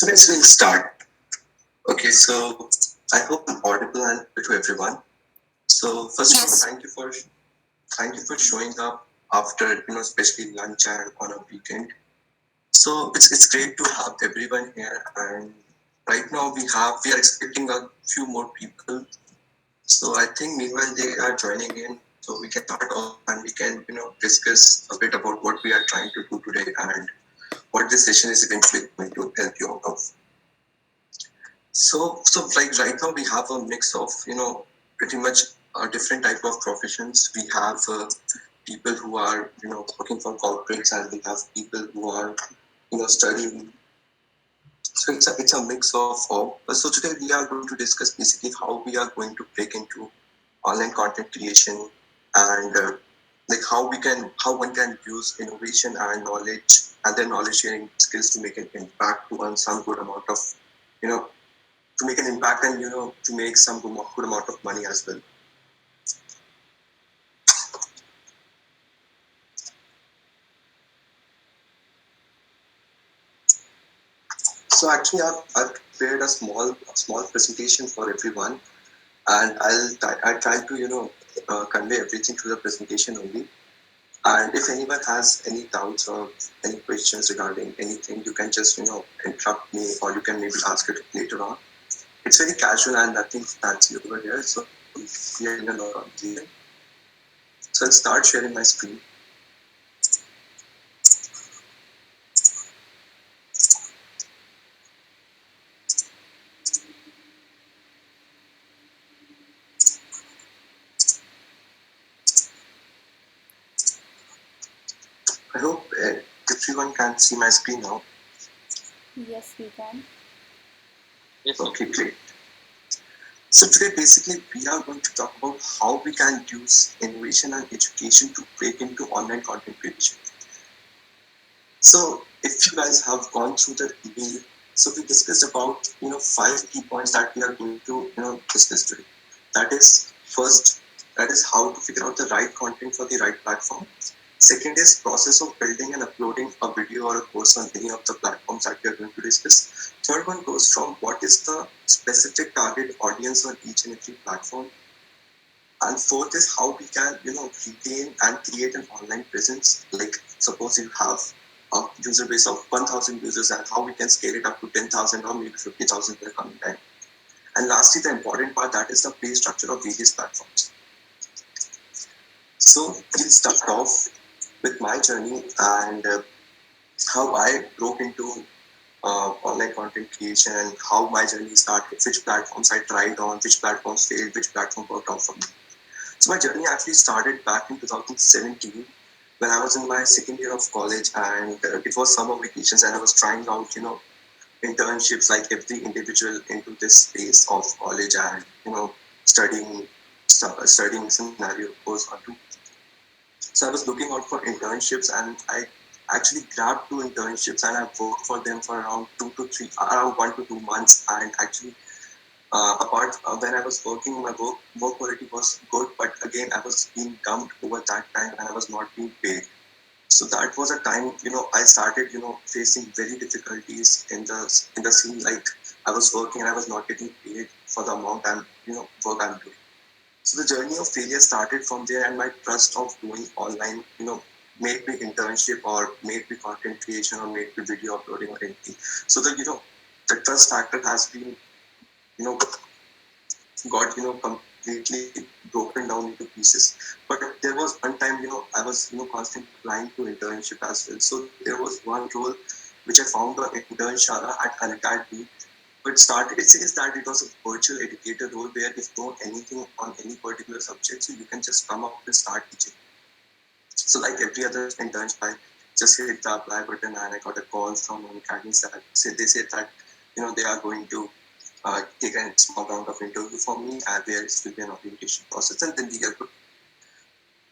So let's really start. Okay, so I hope I'm audible and to everyone. So first of all, Yes. thank you for showing up after especially lunch and on a weekend. So it's great to have everyone here, and right now we are expecting a few more people. So I think meanwhile they are joining in, so we can start off and we can discuss a bit about what we are trying to do today and what this session is eventually going to help you out of. So like right now we have a mix of pretty much different type of professions. We have people who are working for corporates, and we have people who are studying. So it's a mix of all. So today we are going to discuss basically how we are going to break into online content creation and like how one can use innovation and knowledge and their knowledge sharing skills to make an impact to earn some good amount of you know to make an impact and to make some good amount of money as well. So actually I've prepared a small presentation for everyone, and I'll try to convey everything through the presentation only. And if anyone has any doubts or any questions regarding anything, you can just interrupt me, or you can maybe ask it later on. It's very casual and nothing fancy over here, so we are in a lot of conversation. So I'll start sharing my screen. I hope everyone can see my screen now. Yes, we can. Yes. Okay, great. So today basically we are going to talk about how we can use innovation and education to break into online content creation. So if you guys have gone through the email, so we discussed about five key points that we are going to discuss today. That is first, that is how to figure out the right content for the right platform. Second is process of building and uploading a video or a course on any of the platforms that we are going to discuss. Third one goes from what is the specific target audience on each and every platform. And fourth is how we can, retain and create an online presence. Like suppose you have a user base of 1,000 users, and how we can scale it up to 10,000 or maybe 50,000 in the coming time. And lastly, the important part, that is the pay structure of various platforms. So we'll start off with my journey and how I broke into online content creation and how my journey started, which platforms I tried on, which platforms failed, which platform worked out for me. So my journey actually started back in 2017 when I was in my second year of college, and it was summer vacations, and I was trying out, internships like every individual into this space of college and studying studying scenario goes on to. So I was looking out for internships, and I actually grabbed two internships, and I worked for them for around 1 to 2 months, and actually apart when I was working, my work quality was good, but again I was being dumped over that time, and I was not being paid. So that was a time I started facing very difficulties in the scene. Like I was working and I was not getting paid for the amount I'm work I'm doing. So the journey of failure started from there, and my trust of doing online, made me internship or made me content creation or made me video uploading or anything. So the trust factor has been you know got completely broken down into pieces. But there was one time I was constantly applying to internship as well. So there was one role which I found on internship at Unacademy. But it says that it was a virtual educator role where if you know anything on any particular subject, so you can just come up and start teaching. So like every other internship, I just hit the apply button, and I got a call from Unacademy. They said that they are going to take a small round of interview for me, and there will be an orientation process, and then we get good.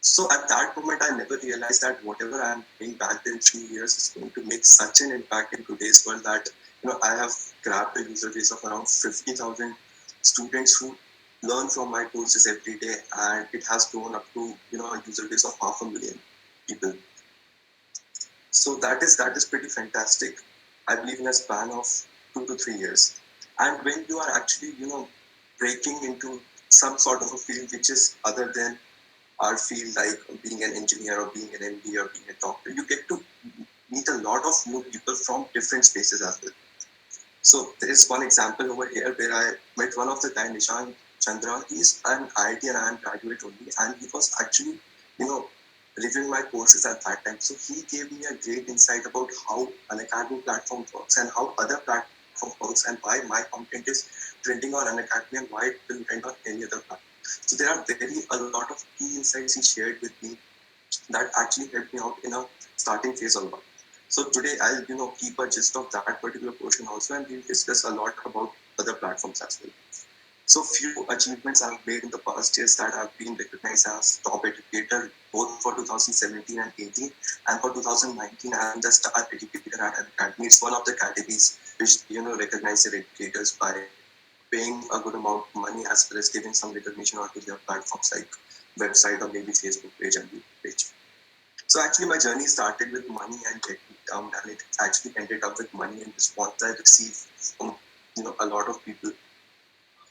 So at that moment, I never realized that whatever I'm doing back then 3 years is going to make such an impact in today's world that I have grabbed a user base of around 50,000 students who learn from my courses every day, and it has grown up to a user base of 500,000 people. So that is pretty fantastic. I believe in a span of 2 to 3 years. And when you are actually, breaking into some sort of a field which is other than our field, like being an engineer or being an MD or being a doctor, you get to meet a lot of new people from different spaces as well. So there is one example over here where I met one of the guy, Nishan Chandra. He's an IIT and I am graduate only, and he was actually, you know, reviewing my courses at that time. So he gave me a great insight about how an academy platform works and how other platform works and why my content is trending on an academy and why it will trend on any other platform. So there are a lot of key insights he shared with me that actually helped me out in a starting phase a lot. So today I'll keep a gist of that particular portion also, and we'll discuss a lot about other platforms as well. So few achievements I've made in the past years that I've been recognized as top educator both for 2017 and 18, and for 2019 I'm the star educator at an academy. It's one of the categories which recognize their educators by paying a good amount of money as well as giving some recognition onto their platforms like website or maybe Facebook page and YouTube page. So actually, my journey started with money and getting down, and it actually ended up with money and response I received from a lot of people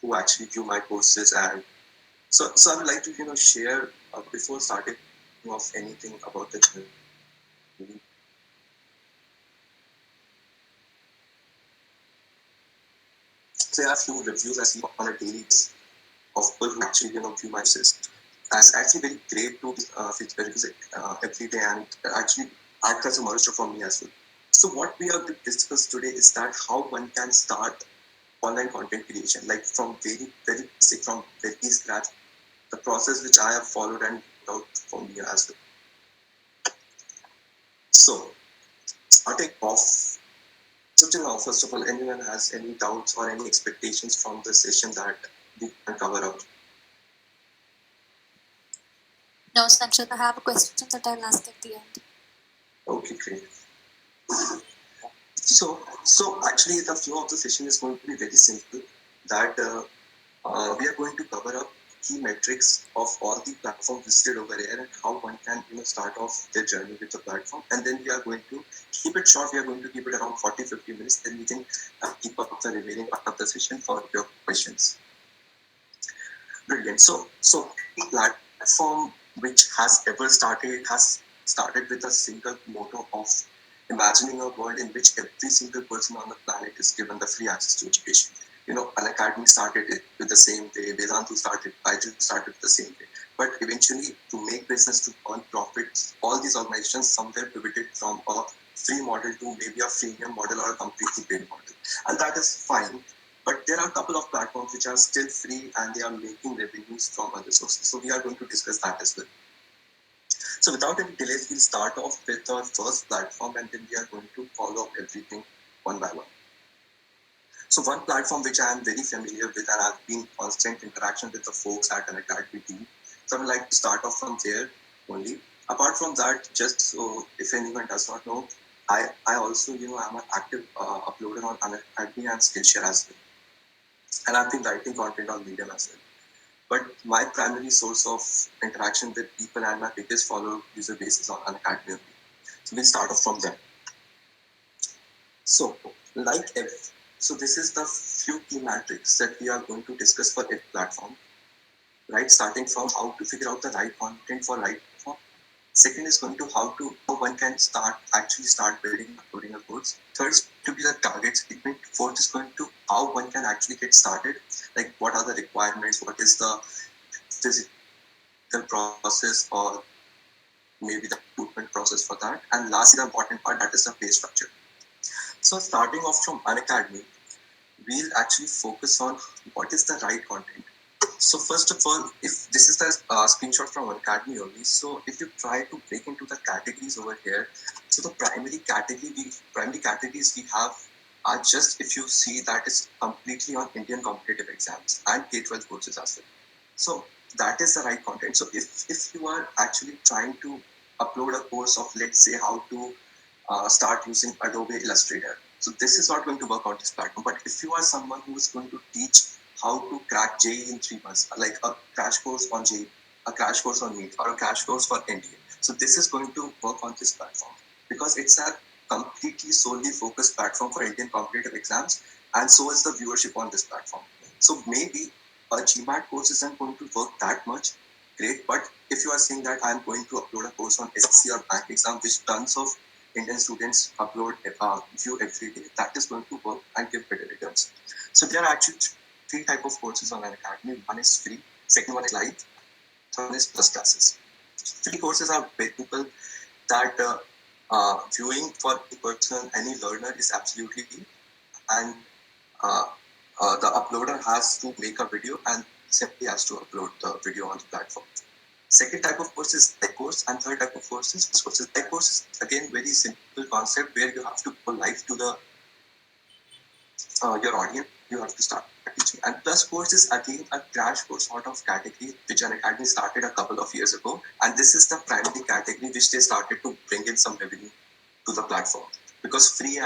who actually view my courses. And so I would like to share before starting off anything about the journey. So I have few reviews I see on a daily basis of people who actually view my courses. And it's actually very great to feature every day and actually act as a motivator for me as well. So what we are going to discuss today is that how one can start online content creation, like from very, very basic, from very scratch, the process which I have followed and out for me as well. So starting off, so till now, first of all, anyone has any doubts or any expectations from the session that we can cover up? No, Sanchit, I have a question that I'll ask at the end. Okay, great. So actually, the flow of the session is going to be very simple. That we are going to cover up key metrics of all the platforms listed over here and how one can start off their journey with the platform. And then we are going to keep it short. We are going to keep it around 40-50 minutes. Then we can keep up the remaining part of the session for your questions. Brilliant. So the platform which has ever started has started with a single motto of imagining a world in which every single person on the planet is given the free access to education. Unacademy started it with the same way, Vedantu started, Byju's started the same way. But eventually, to make business, to earn profits, all these organizations somewhere pivoted from a free model to maybe a freemium model or a completely paid model. And that is fine. But there are a couple of platforms which are still free and they are making revenues from other sources. So we are going to discuss that as well. So without any delays, we'll start off with our first platform and then we are going to follow up everything one by one. So one platform which I am very familiar with and I've been in constant interaction with the folks at an academy team. So I would like to start off from there only. Apart from that, just so if anyone does not know, I also I'm an active uploader on Unacademy and Skillshare as well. And I've been writing content on Medium as well. But my primary source of interaction with people and my biggest follower user base is on Unacademy. So we'll start off from there. So, like if, so this is the few key metrics that we are going to discuss for every platform, right? Starting from how to figure out the right content for right platform. Second is going to how one can start building and uploading a course. Third is to be the target statement. Fourth is going to how one can actually get started, like what are the requirements, what is the physical process or maybe the recruitment process for that. And lastly, the important part, that is the pay structure. So starting off from Unacademy, we'll actually focus on what is the right content. So first of all, if this is the screenshot from Unacademy only, so if you try to break into the categories over here, so the primary categories we have are just, if you see, that is completely on Indian competitive exams and K-12 courses as well. So that is the right content. So if you are actually trying to upload a course of, let's say, how to start using Adobe Illustrator, so this is not going to work on this platform. But if you are someone who is going to teach how to crack JEE in 3 months, like a crash course on JEE, a crash course on NEET, or a crash course for NDA, so this is going to work on this platform because it's a completely solely focused platform for Indian competitive exams, and so is the viewership on this platform. So maybe a GMAT course isn't going to work that much great, but if you are saying that I'm going to upload a course on SSC or bank exam, which tons of Indian students upload view every day, that is going to work and give better returns. So there are actually three type of courses on an academy. One is free, second one is live, third one is plus classes. Free courses are people that viewing for any person, any learner is absolutely free, and uh, the uploader has to make a video and simply has to upload the video on the platform. Second type of course is tech course, and third type of course is plus courses. Tech course is again very simple concept where you have to go live to the your audience. You have to start teaching. And plus course is again a crash course sort of category which an academy started a couple of years ago, and this is the primary category which they started to bring in some revenue to the platform, because free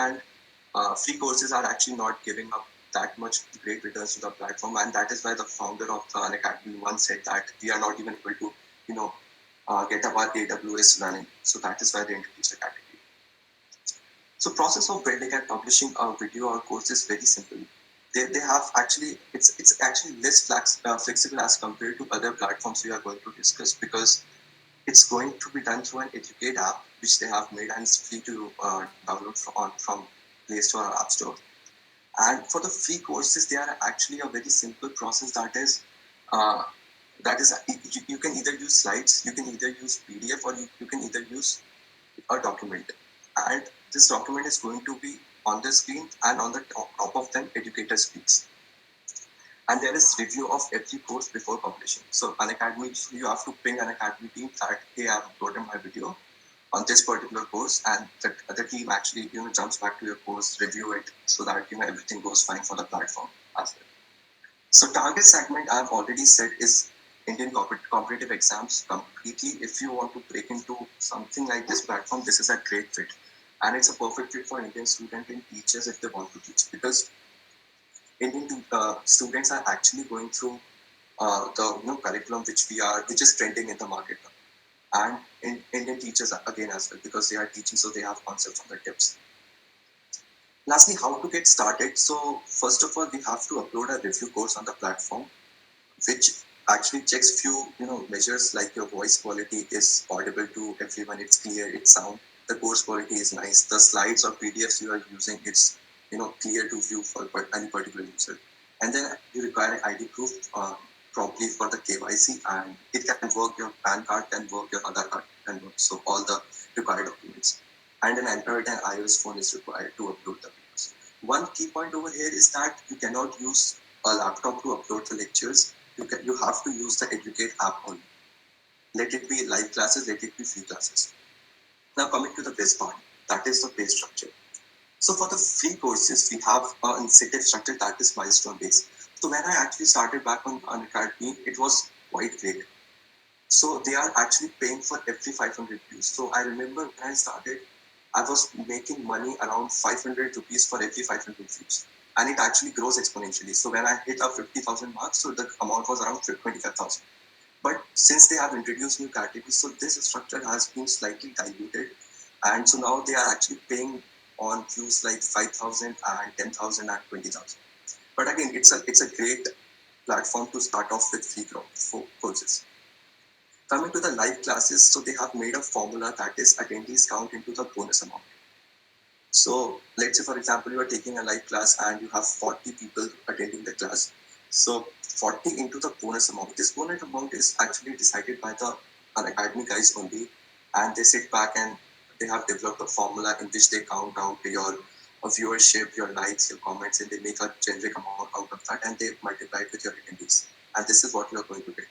courses are actually not giving up that much great returns to the platform, and that is why the founder of the Unacademy once said that we are not even able to, get our AWS running. So that is why they introduced the category. So process of building and publishing a video or course is very simple. They have actually it's actually less flexible as compared to other platforms we are going to discuss, because it's going to be done through an Educate app which they have made, and it's free to download from Play Store or App Store. And for the free courses, they are actually a very simple process. Uh, you can either use slides, you can either use PDF, or you can either use a document. And this document is going to be on the screen, and on the top of them, educator speaks. And there is review of every course before publishing. So an academy, you have to ping an academy team that, hey, I've uploaded my video on this particular course, and the team actually jumps back to your course, review it, so that everything goes fine for the platform as well. So target segment I've already said is Indian competitive exams completely. If you want to break into something like this platform, this is a great fit, and it's a perfect fit for Indian students and teachers if they want to teach, because Indian students are actually going through the curriculum which is trending in the market now, and Indian teachers again as well, because they are teaching, so they have concepts on the tips. Lastly, how to get started. So first of all, we have to upload a review course on the platform, which actually checks few measures like your voice quality is audible to everyone, it's clear, it's sound, the course quality is nice, the slides or PDFs you are using, it's clear to view for any particular user. And then you require an ID proof, probably for the KYC, and it can work, your PAN card can work, your Aadhaar card can work, so all the required documents. And an Android and iOS phone is required to upload the videos. One key point over here is that you cannot use a laptop to upload the lectures. You have to use the Educate app only. Let it be live classes, let it be free classes. Now coming to the best part, that is the pay structure. So for the free courses, we have an incentive structure that is milestone based. So when I actually started back on Academy, it was quite great. So they are actually paying for every 500 views. So I remember when I started, I was making money around 500 rupees for every 500 views. And it actually grows exponentially. So when I hit a 50,000 mark, so the amount was around 25,000. But since they have introduced new categories, so this structure has been slightly diluted. And so now they are actually paying on views like 5,000 and 10,000 and 20,000. But again, it's a great platform to start off with free courses. Coming to the live classes, so they have made a formula that is attendees count into the bonus amount. So let's say, for example, you are taking a live class and you have 40 people attending the class. So 40 into the bonus amount. This bonus amount is actually decided by the Unacademy guys only, and they sit back and they have developed a formula in which they count out your viewership, your likes, your comments, and they make a generic amount out of that, and they multiply it with your attendees. And this is what you are going to get.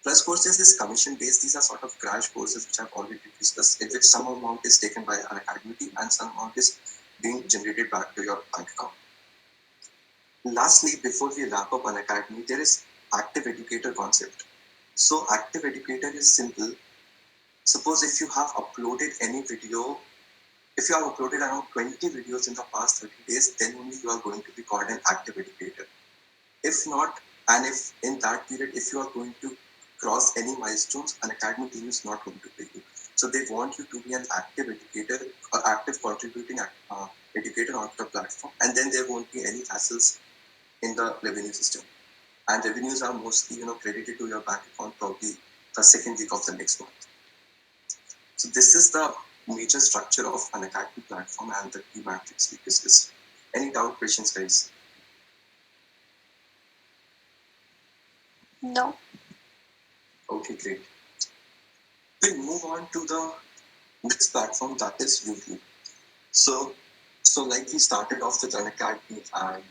Plus courses is commission based. These are sort of crash courses which I've already discussed, in which some amount is taken by an academy team and some amount is being generated back to your bank account. Lastly, before we wrap up an academy, there is active educator concept. So active educator is simple. Suppose if you have uploaded any video, if you have uploaded around 20 videos in the past 30 days, then only you are going to be called an active educator. If not, and if in that period, if you are going to cross any milestones, an academy team is not going to pay you. So they want you to be an active educator or active contributing educator onto the platform, and then there won't be any hassles in the revenue system. And revenues are mostly credited to your bank account probably the second week of the next month. So this is the major structure of an academy platform and the key matrix we discussed. Any doubt, questions, guys? No. Okay, great. We move on to the next platform, that is YouTube. So, like we started off with an academy, and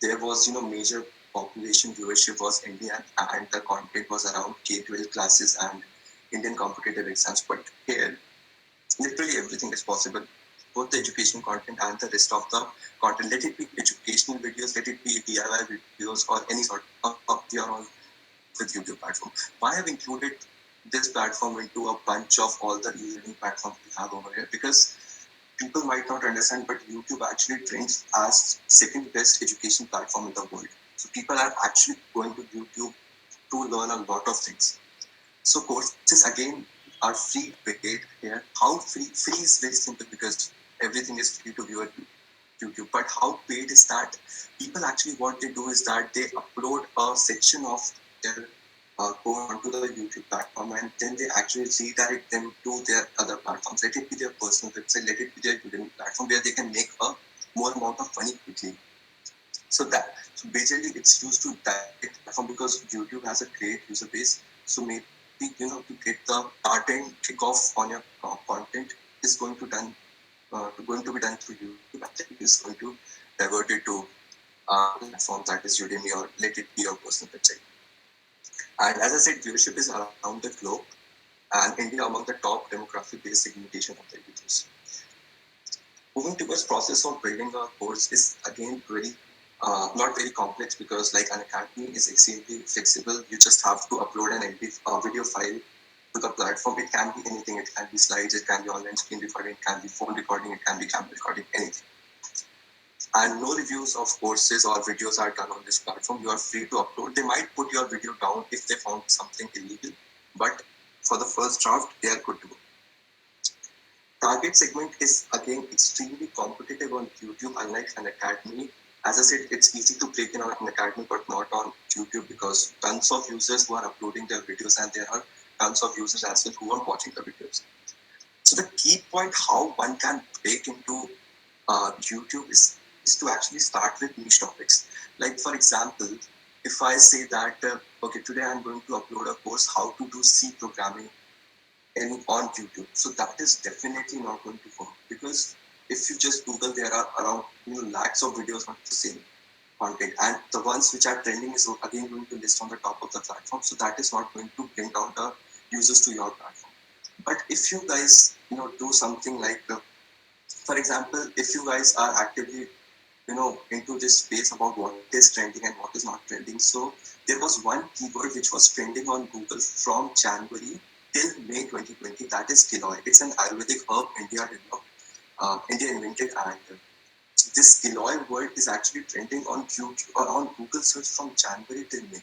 there was major population viewership was Indian, and the content was around K-12 classes and Indian competitive exams. But here, literally everything is possible. Both the education content and the rest of the content. Let it be educational videos, let it be DIY videos, or any sort of they are all with YouTube platform. Why have included this platform into a bunch of all the e-learning platforms we have over here? Because people might not understand, but YouTube actually trends as second best education platform in the world. So people are actually going to YouTube to learn a lot of things. So courses again are free paid here. How free? Free is very simple because everything is free to view at YouTube. But how paid is that? People actually what they do is that they upload a section of their course onto the YouTube platform, and then they actually redirect them to their other platforms. Let it be their personal website, let it be their Udemy platform where they can make a more amount of money quickly. So basically it's used to direct platform because YouTube has a great user base. So maybe to get the start kickoff on your content is going to be done through YouTube, and then it is going to divert it to platforms that is Udemy or let it be your personal website. And as I said, viewership is around the globe, and India among the top demographic-based segmentation of the users. Moving towards process of building a course is again very not very complex because like an academy is extremely flexible. You just have to upload an video file to the platform. It can be anything. It can be slides. It can be online screen recording. It can be phone recording. It can be camera recording. Anything. And no reviews of courses or videos are done on this platform. You are free to upload. They might put your video down if they found something illegal, but for the first draft, they are good to go. Target segment is again extremely competitive on YouTube, unlike an academy. As I said, it's easy to break in on an academy, but not on YouTube because tons of users who are uploading their videos, and there are tons of users as well who are watching the videos. So the key point how one can break into YouTube is to actually start with niche topics. Like for example, if I say that okay, today I'm going to upload a course how to do C programming on YouTube. So that is definitely not going to work because if you just Google, there are around lakhs of videos on the same content, and the ones which are trending is again going to list on the top of the platform. So that is not going to bring down the users to your platform. But if you guys do something like, for example, if you guys are actively into this space about what is trending and what is not trending. So there was one keyword which was trending on Google from January till May 2020. That is Giloy. It's an Ayurvedic herb India developed, India invented, and this Giloy word is actually trending on YouTube or on Google search from January till May.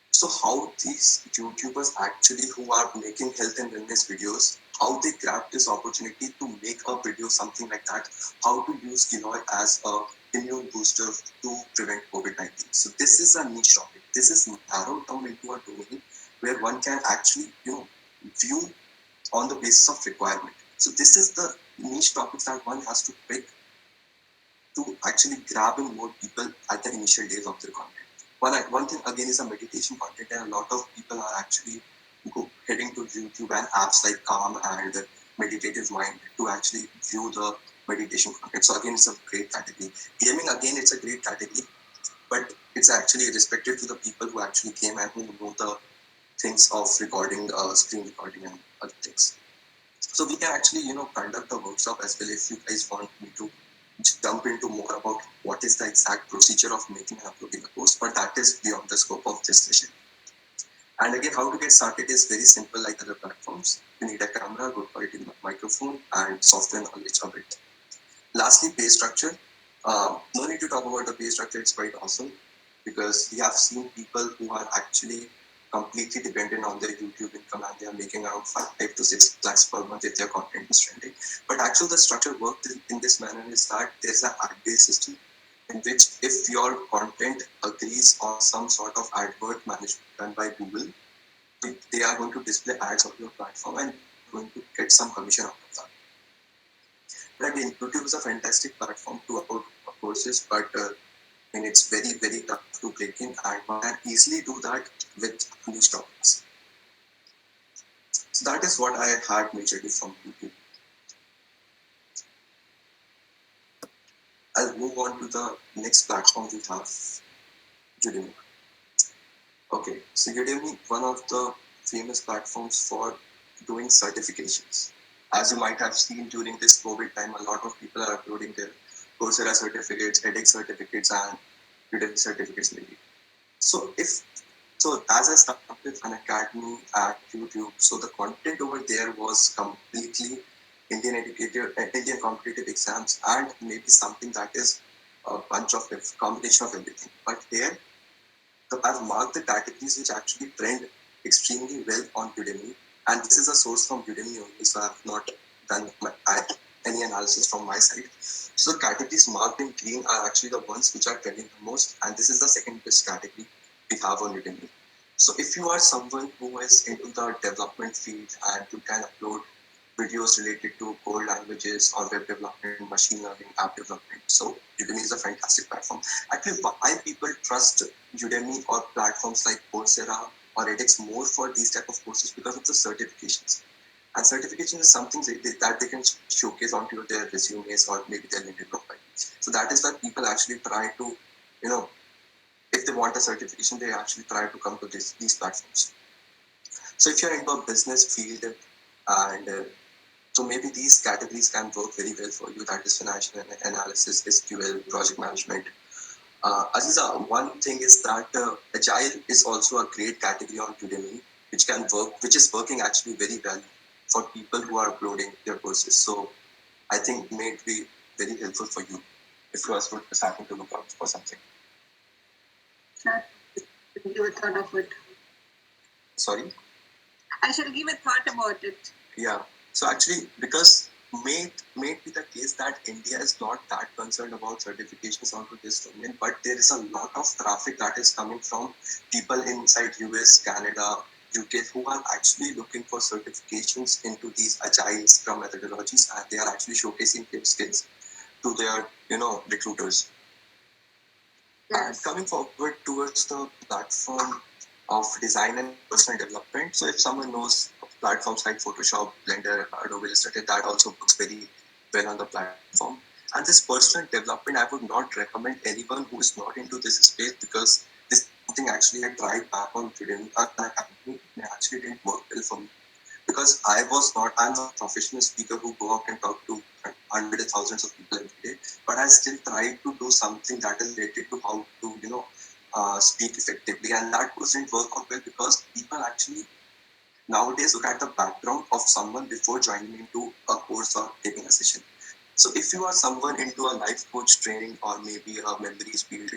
So how these YouTubers actually who are making health and wellness videos, how they grab this opportunity to make a video something like that, how to use Giloy as a immune booster to prevent COVID-19. So this is a niche topic. This is narrowed down into a domain where one can actually view on the basis of requirement. So this is the niche topics that one has to pick to actually grab in more people at the initial days of their content. One thing again is a meditation content, and a lot of people are actually heading to YouTube and apps like Calm and Meditative Mind to actually view the meditation content. So again, it's a great category. Gaming again, it's a great category, but it's actually respected to the people who actually came and who know the things of recording, screen recording, and other things. So we can actually conduct a workshop as well if you guys want me to jump into more about what is the exact procedure of making and uploading a course, but that is beyond the scope of this session. And again, how to get started is very simple like other platforms. You need a camera, good quality microphone, and software knowledge of it. Lastly, pay structure. No need to talk about the pay structure, it's quite awesome because we have seen people who are actually completely dependent on their YouTube income and they are making around 5 to 6 lakhs per month if their content is trending. But actually, the structure worked in this manner is that there's an ad-based system in which if your content agrees on some sort of advert management done by Google, they are going to display ads on your platform and going to get some commission out of that. But again, YouTube is a fantastic platform to upload courses, but and it's very, very tough to break in, and one can easily do that with niche topics. So that is what I had majorly from YouTube. I'll move on to the next platform we have, Udemy. Okay, so Udemy, one of the famous platforms for doing certifications. As you might have seen during this COVID time, a lot of people are uploading their Coursera certificates, edX certificates, and Udemy certificates maybe. So as I started with Unacademy at YouTube, so the content over there was completely Indian competitive exams and maybe something that is a bunch of combination of everything. But here, I've marked the categories which actually trend extremely well on Udemy, and this is a source from Udemy only, so I've not done any analysis from my side. So the categories marked in green are actually the ones which are trending the most, and this is the second best category we have on Udemy. So if you are someone who is into the development field and you can upload videos related to code languages or web development, machine learning, app development, so Udemy is a fantastic platform. Actually, why people trust Udemy or platforms like Coursera or edX more for these type of courses because of the certifications. And certification is something that they can showcase onto their resumes or maybe their LinkedIn profile. So that is why people actually try to, if they want a certification, they actually try to come to these platforms. So if you're into a business field and so maybe these categories can work very well for you. That is financial analysis, SQL, project management. Aziza, one thing is that Agile is also a great category on Udemy, which is working actually very well for people who are uploading their courses. So I think it may be very helpful for you if you are starting to look out for something. Sure. Give a thought of it. Sorry? I shall give a thought about it. Yeah. So actually, because may be the case that India is not that concerned about certifications onto this domain, but there is a lot of traffic that is coming from people inside US, Canada, UK who are actually looking for certifications into these agile Scrum methodologies, and they are actually showcasing their skills to their recruiters. Yes. And coming forward towards the platform of design and personal development. So if someone knows platforms like Photoshop, Blender, Adobe Illustrator, that also works very well on the platform. And this personal development, I would not recommend anyone who is not into this space because this is something actually I tried back on Udemy and it actually didn't work well for me. Because I'm not a professional speaker who go out and talk to hundreds of thousands of people every day, but I still try to do something that is related to how to, speak effectively. And that doesn't work out well because people actually nowadays look at the background of someone before joining into a course or taking a session. So if you are someone into a life coach training or maybe a memories build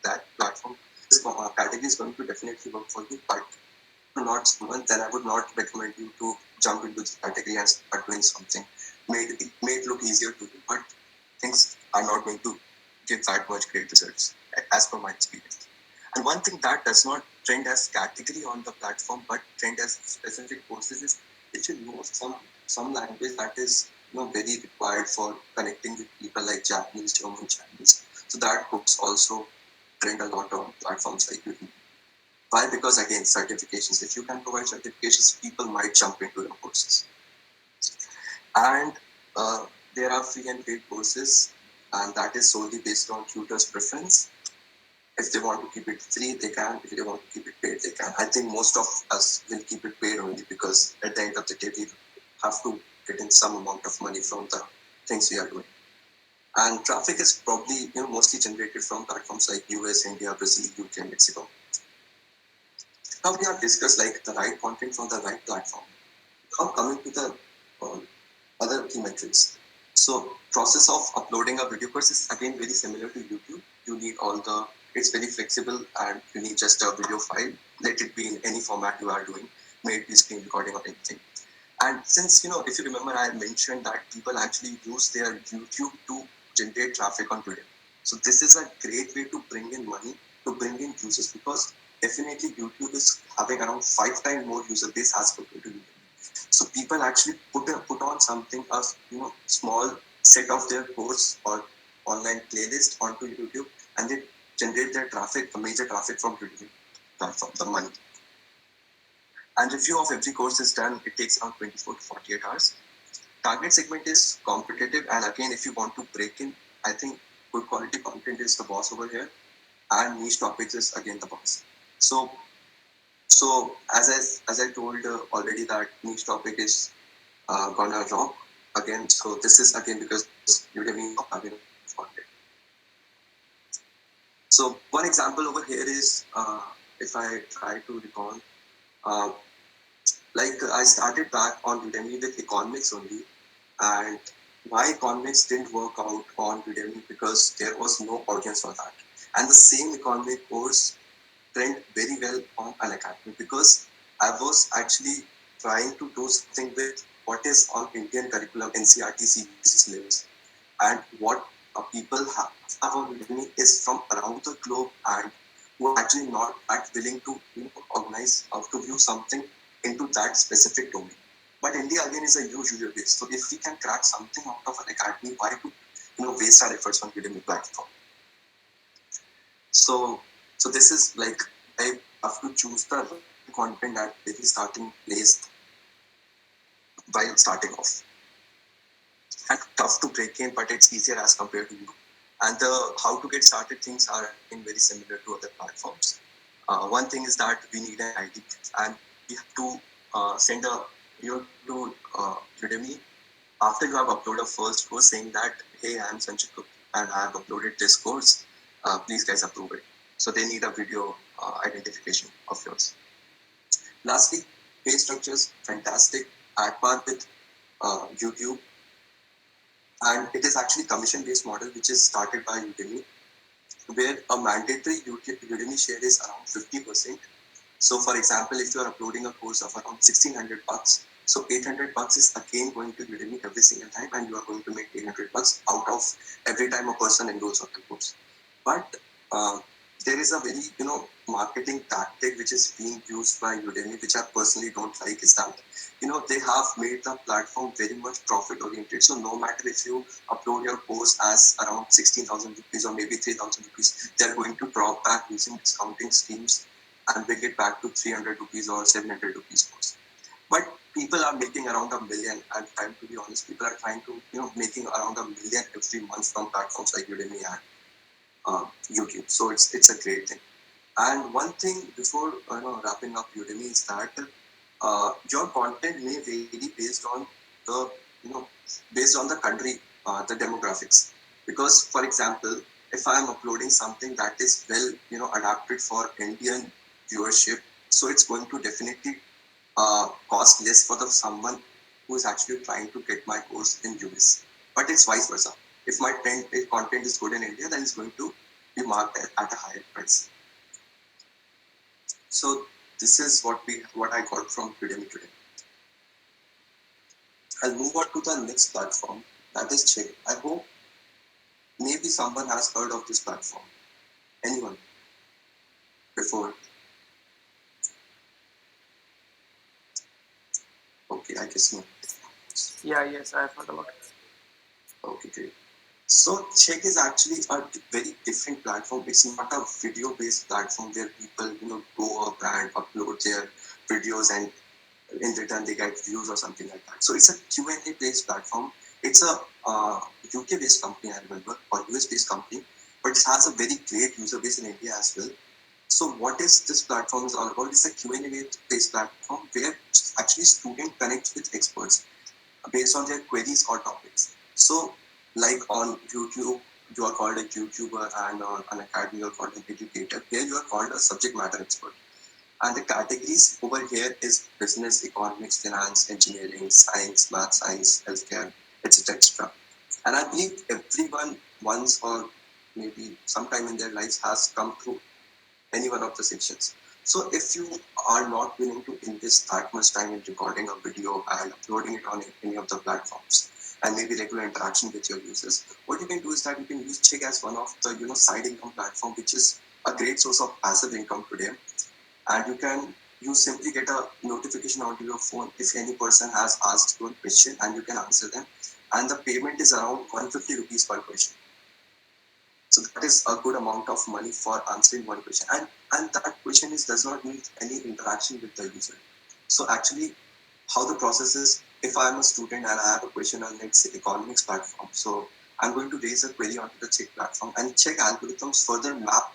that platform, this category is going to definitely work for you. But not someone, then I would not recommend you to jump into this category and start doing something. It may look easier to you, but things are not going to give that much great results as per my experience. And one thing that does not trend as category on the platform but trend as specific courses is if you know some language that is very required for connecting with people like Japanese, German, Chinese. So that course also trend a lot on platforms like Udemy. Why? Because again, certifications. If you can provide certifications, people might jump into your courses. And there are free and paid courses, and that is solely based on tutors' preference. If they want to keep it free, they can. If they want to keep it paid, they can. I think most of us will keep it paid only because at the end of the day, we have to get in some amount of money from the things we are doing. And traffic is probably mostly generated from platforms like US, India, Brazil, UK, and Mexico. Now we have discussed like the right content from the right platform. Now coming to the uh, other key metrics. So process of uploading a video course is again very similar to YouTube. You need all the It's very flexible, and you need just a video file. Let it be in any format you are doing, may it be screen recording or anything. And since, if you remember, I mentioned that people actually use their YouTube to generate traffic on Udemy. So this is a great way to bring in money, to bring in users, because definitely YouTube is having around 5 times more user base as compared to Udemy. So people actually put on something, a small set of their course or online playlist onto YouTube, and they generate their traffic, the major traffic from Udemy platform, the money. And review of every course is done. It takes around 24 to 48 hours. Target segment is competitive, and again, if you want to break in, I think good quality content is the boss over here, and niche topics is again the boss. So as I told already that niche topic is gonna rock again. So this is again because Udemy is having content. So one example over here is if I try to recall, uh, like I started back on Udemy with economics only, and my economics didn't work out on Udemy because there was no audience for that. And the same economic course trend very well on Unacademy because I was actually trying to do something with what is on Indian curriculum, NCERT, CBSE syllabus, and what people have on Udemy is from around the globe and who are actually not that willing to organize or to view something into that specific domain. But India again is a huge user base, so if we can crack something out of an academy, why to waste our efforts on Udemy platform? So so this is like I have to choose the content at very starting place while starting off. And tough to break in, but it's easier as compared to you. And the how to get started things are in very similar to other platforms. One thing is that we need an ID, and we have to send a to Udemy after you have uploaded a first course saying that, hey, I am Sanchit Gupta and I have uploaded this course. Please guys approve it. So they need a video identification of yours. Lastly, pay structures fantastic at par with YouTube, and it is actually commission-based model which is started by Udemy, where a mandatory Udemy share is around 50%. So, for example, if you are uploading a course of around 1,600 bucks, so 800 bucks is again going to Udemy every single time, and you are going to make 800 bucks out of every time a person enrolls on the course. But there is a very marketing tactic which is being used by Udemy, which I personally don't like, is that they have made the platform very much profit oriented. So no matter if you upload your course as around 16,000 rupees or maybe 3,000 rupees, they are going to drop back using discounting schemes and bring it back to 300 rupees or 700 rupees course. But people are making around a million, and time to be honest, people are trying to making around a million every month from platforms like Udemy and YouTube. So it's a great thing. And one thing before wrapping up Udemy is that your content may vary the you know based on the country, the demographics. Because for example, if I am uploading something that is well adapted for Indian viewership, so it's going to definitely cost less for the someone who is actually trying to get my course in US. But it's vice versa. If my content is good in India, then it's going to be marked at a higher price. So this is what I got from Udemy today. I'll move on to the next platform, that is Chegg. I hope maybe someone has heard of this platform. Anyone before? Okay, I guess no. Yeah, yes, I've heard about it. Okay, great. So Chegg is actually a very different platform. It's not a video-based platform where people go up and upload their videos and in return they get views or something like that. So it's a Q&A based platform. It's a UK based company, I remember, or US based company, but it has a very great user base in India as well. So what is this platform is all about? It's a Q&A based platform where actually student connects with experts based on their queries or topics. So like on YouTube, you are called a YouTuber, and on an academy you are called an educator. Here you are called a subject matter expert. And the categories over here is business, economics, finance, engineering, science, math, science, healthcare, etc., etc. And I believe everyone once or maybe sometime in their lives has come through any one of the sections. So if you are not willing to invest that much time in recording a video and uploading it on any of the platforms and maybe regular interaction with your users, what you can do is that you can use Chegg as one of the side income platform, which is a great source of passive income today. And you simply get a notification onto your phone if any person has asked you a question and you can answer them. And the payment is around 150 rupees per question. So that is a good amount of money for answering one question. And that question does not need any interaction with the user. So actually, how the process is, if I am a student and I have a question on, let's say, economics platform, so I'm going to raise a query onto the Chegg platform, and Chegg algorithms further map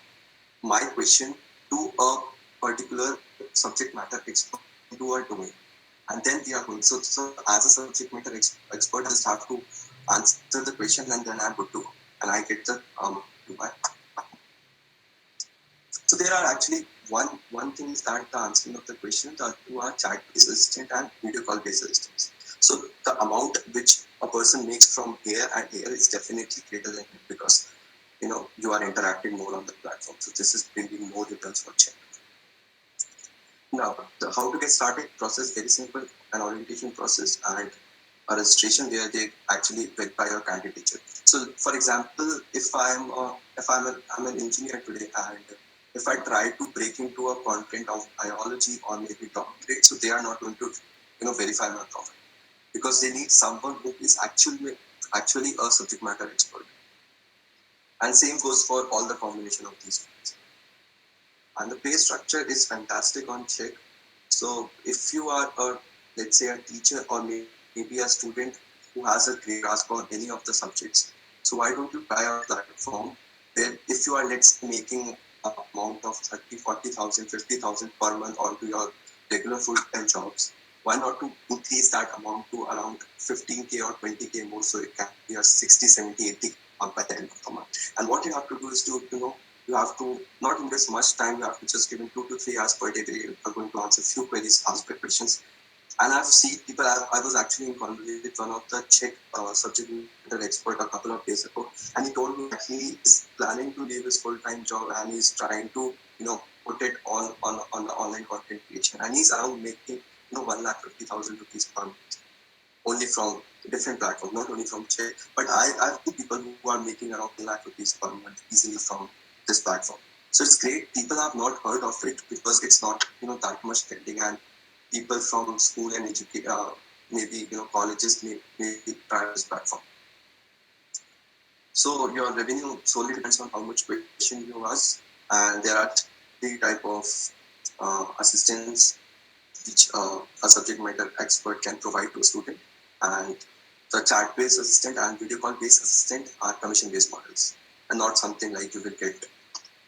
my question to a particular subject matter expert into a domain. And then we are going. So as a subject matter expert, I just have to answer the question and then I'm good to go. And I get the reply. So there are actually one thing is that the answering of the question, the two are chat-based assistant and video call-based assistants. So the amount which a person makes from here and here is definitely greater than it, because you are interacting more on the platform. So this is bringing more returns for Chegg. Now, how to get started process, very simple, an orientation process and a registration where they actually verify your candidature. So, for example, if I'm an engineer today, and if I try to break into a content of biology or maybe doctorate, so they are not going to verify my profile, because they need someone who is actually a subject matter expert. And same goes for all the combination of these things. And the pay structure is fantastic on Chegg. So if you are let's say a teacher or maybe a student who has a great grasp on any of the subjects, so why don't you try a platform where if you are, let's say, making an amount of 30, 40,000, 50,000 per month onto your regular full-time jobs, why not to increase that amount to around 15K or 20K more, so it can be a 60, 70, 80 by the end of the month. And what you have to do is to, you have to not invest much time. You have to just give him 2 to 3 hours per day where you are going to answer few queries, ask the questions. And I've seen people, I was actually in conversation with one of the Chegg subject matter expert a couple of days ago, and he told me that he is planning to leave his full-time job and he's trying to, put it on the online content creation. And he's around making, 1,50,000 rupees per month, only from different platforms, not only from Chegg. But I've seen people who are making around 1,00,000 rupees per month easily from this platform. So it's great. People have not heard of it because it's not, that much trending, and people from school and maybe colleges may try this platform. So your revenue solely depends on how much question you ask, and there are three type of assistance which a subject matter expert can provide to a student. And the chat-based assistant and video call-based assistant are commission-based models, and not something like you will get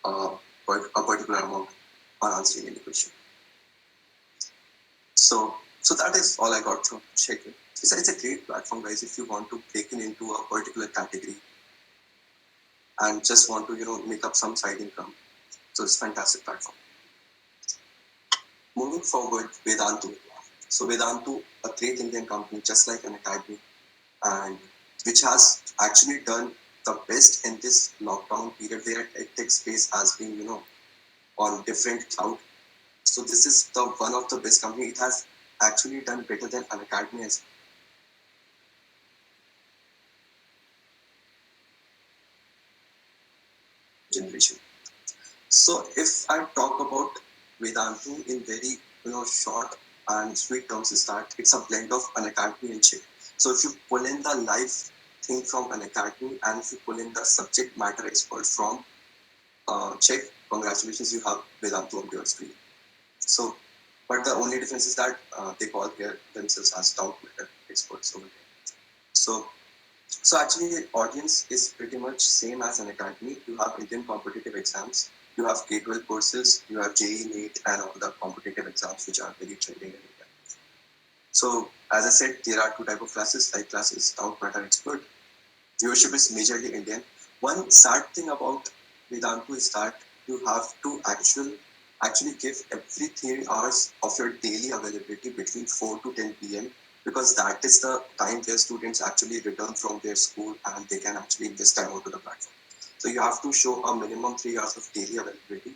a particular amount on answering any question. So that is all I got from Chegg. It's a great platform, guys, if you want to break into a particular category and just want to make up some side income. So it's a fantastic platform. Moving forward, Vedantu. So Vedantu, a great Indian company, just like Unacademy, and which has actually done the best in this lockdown period where tech space has been on different cloud. So this is the one of the best company. It has actually done better than Unacademy as generation. So if I talk about Vedantu in very short and sweet terms, is that it's a blend of Unacademy and Chegg. So if you pull in the live thing from Unacademy and if you pull in the subject matter expert from Chegg, congratulations, you have Vedantu on your screen. So, but the only difference is that they call here themselves as top matter experts over here. So actually, audience is pretty much same as Unacademy. You have Indian competitive exams, you have K-12 courses, you have JEE, NEET, and all the competitive exams which are very trending in India. So as I said, there are two type of classes, like classes, top matter expert. Viewership is majorly Indian. One sad thing about Vedantu is that you have to actually give every 3 hours of your daily availability between 4 to 10 p.m. because that is the time where students actually return from their school and they can actually invest time onto the platform. So you have to show a minimum 3 hours of daily availability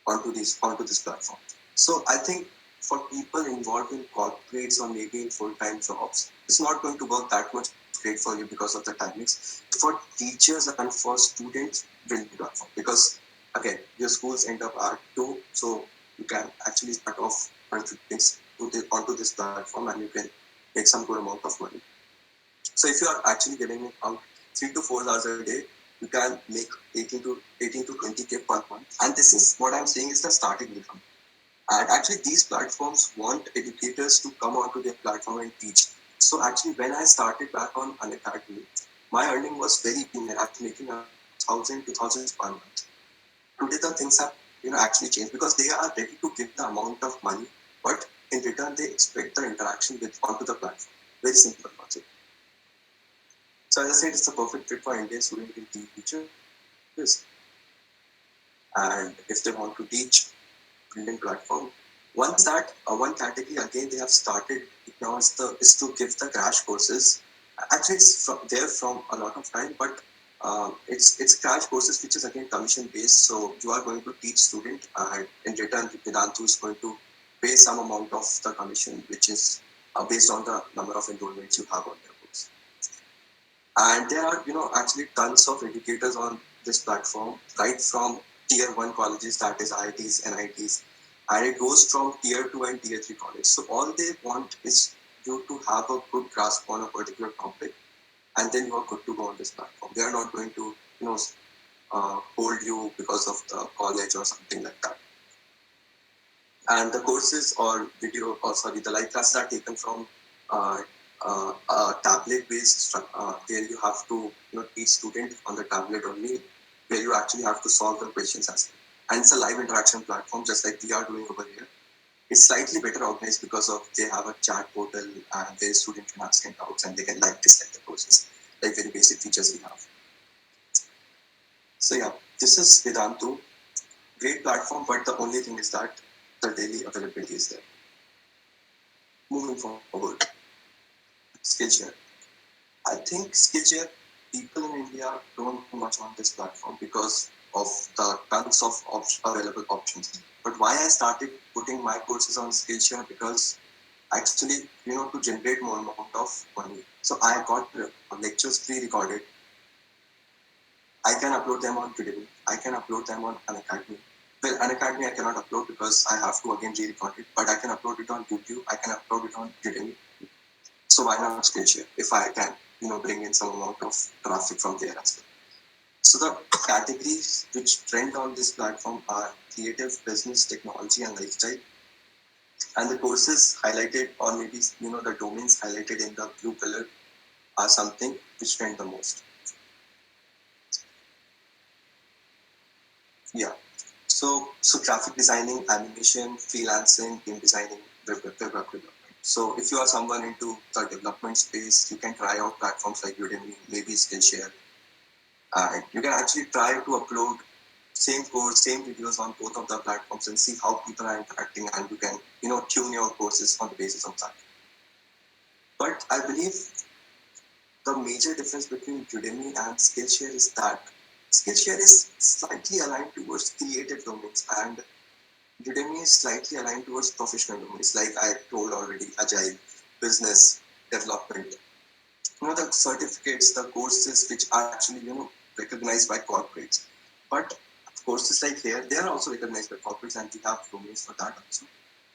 onto this platform. So I think for people involved in corporates or maybe in full-time jobs, it's not going to work that much great for you because of the timings. For teachers and for students, brilliant platform, because again, your schools end up at 2, so you can actually start off contributing onto this platform and you can make some good amount of money. So if you are actually giving out 3 to 4 hours a day, you can make 18 to 20K per month. And this is what I'm saying is the starting income. And actually, these platforms want educators to come onto their platform and teach. So actually, when I started back on Unacademy, my earning was very minimal. I was making around 1,000 per month. Today, the things have actually changed because they are ready to give the amount of money, but in return, they expect the interaction with onto the platform. Very simple logic. So as I said, it's a perfect fit for Indian student and teachers. And if they want to teach, brilliant platform. One is that one category again they have started now is to give the crash courses. Actually, it's there from a lot of time, but it's crash courses which is again commission based. So you are going to teach student, and in return, Vedantu is going to pay some amount of the commission, which is based on the number of enrollments you have on your course. And there are, actually tons of educators on this platform, right from tier 1 colleges, that is IITs, NITs, and it goes from tier 2 and tier 3 college. So all they want is you to have a good grasp on a particular topic, and then you are good to go on this platform. They are not going to, hold you because of the college or something like that. And the courses or video, or sorry, the live classes are taken from uh, tablet based, where you have to teach student on the tablet only, where you actually have to solve the questions as well. And it's a live interaction platform, just like we are doing over here. It's slightly better organized because of they have a chat portal and where student can ask them doubts and they can like dislike the courses, like very basic features we have. So yeah, this is Vedantu. Great platform, but the only thing is that the daily availability is there. Moving forward, Skillshare. I think Skillshare, people in India don't do much on this platform because of the tons of available options. But why I started putting my courses on Skillshare, because actually, to generate more amount of money. So I got lectures pre-recorded. I can upload them on Udemy. I can upload them on Unacademy. Well, Unacademy I cannot upload because I have to again re-record it, but I can upload it on YouTube. I can upload it on Udemy. So why not Skillshare if I can, bring in some amount of traffic from there as well. So the categories which trend on this platform are creative, business, technology, and lifestyle. And the courses highlighted, or maybe the domains highlighted in the blue color, are something which trend the most. Yeah. So graphic designing, animation, freelancing, game designing, web development. So if you are someone into the development space, you can try out platforms like Udemy, maybe Skillshare. And you can actually try to upload same course, same videos on both of the platforms and see how people are interacting, and you can, tune your courses on the basis of that. But I believe the major difference between Udemy and Skillshare is that Skillshare is slightly aligned towards creative domains and Udemy is slightly aligned towards professional domains, like I told already, agile, business, development. The certificates, the courses which are actually, recognized by corporates. But courses like here, they are also recognized by corporates and we have domains for that also.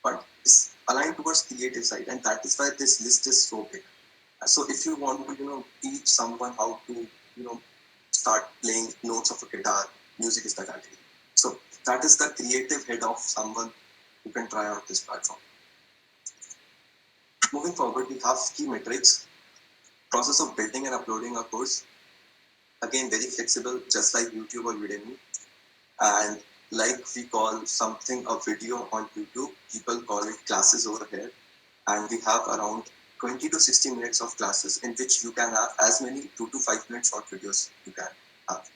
But it's aligned towards creative side, and that is why this list is so big. So if you want to, teach someone how to, start playing notes of a guitar, music is the category. So that is the creative head of someone who can try out this platform. Moving forward, we have key metrics. Process of building and uploading a course. Again, very flexible, just like YouTube or Udemy. And like we call something a video on YouTube, people call it classes over here. And we have around 20 to 60 minutes of classes in which you can have as many 2 to 5 minute short videos you can have.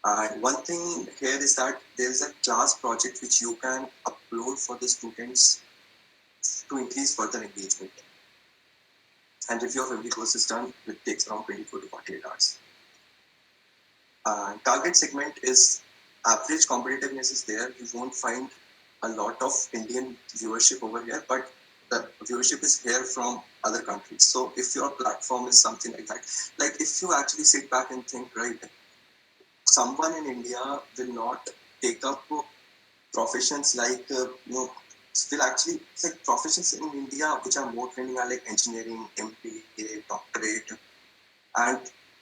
And one thing here is that there is a class project which you can upload for the students to increase further engagement. And review of every course is done, it takes around 24 to 48 hours. Target segment is average competitiveness is there. You won't find a lot of Indian viewership over here, but the viewership is here from other countries. So if your platform is something like that, like if you actually sit back and think, right, someone in India will not take up professions like will actually like professions in India which are more trending are like engineering, MBA, doctorate, and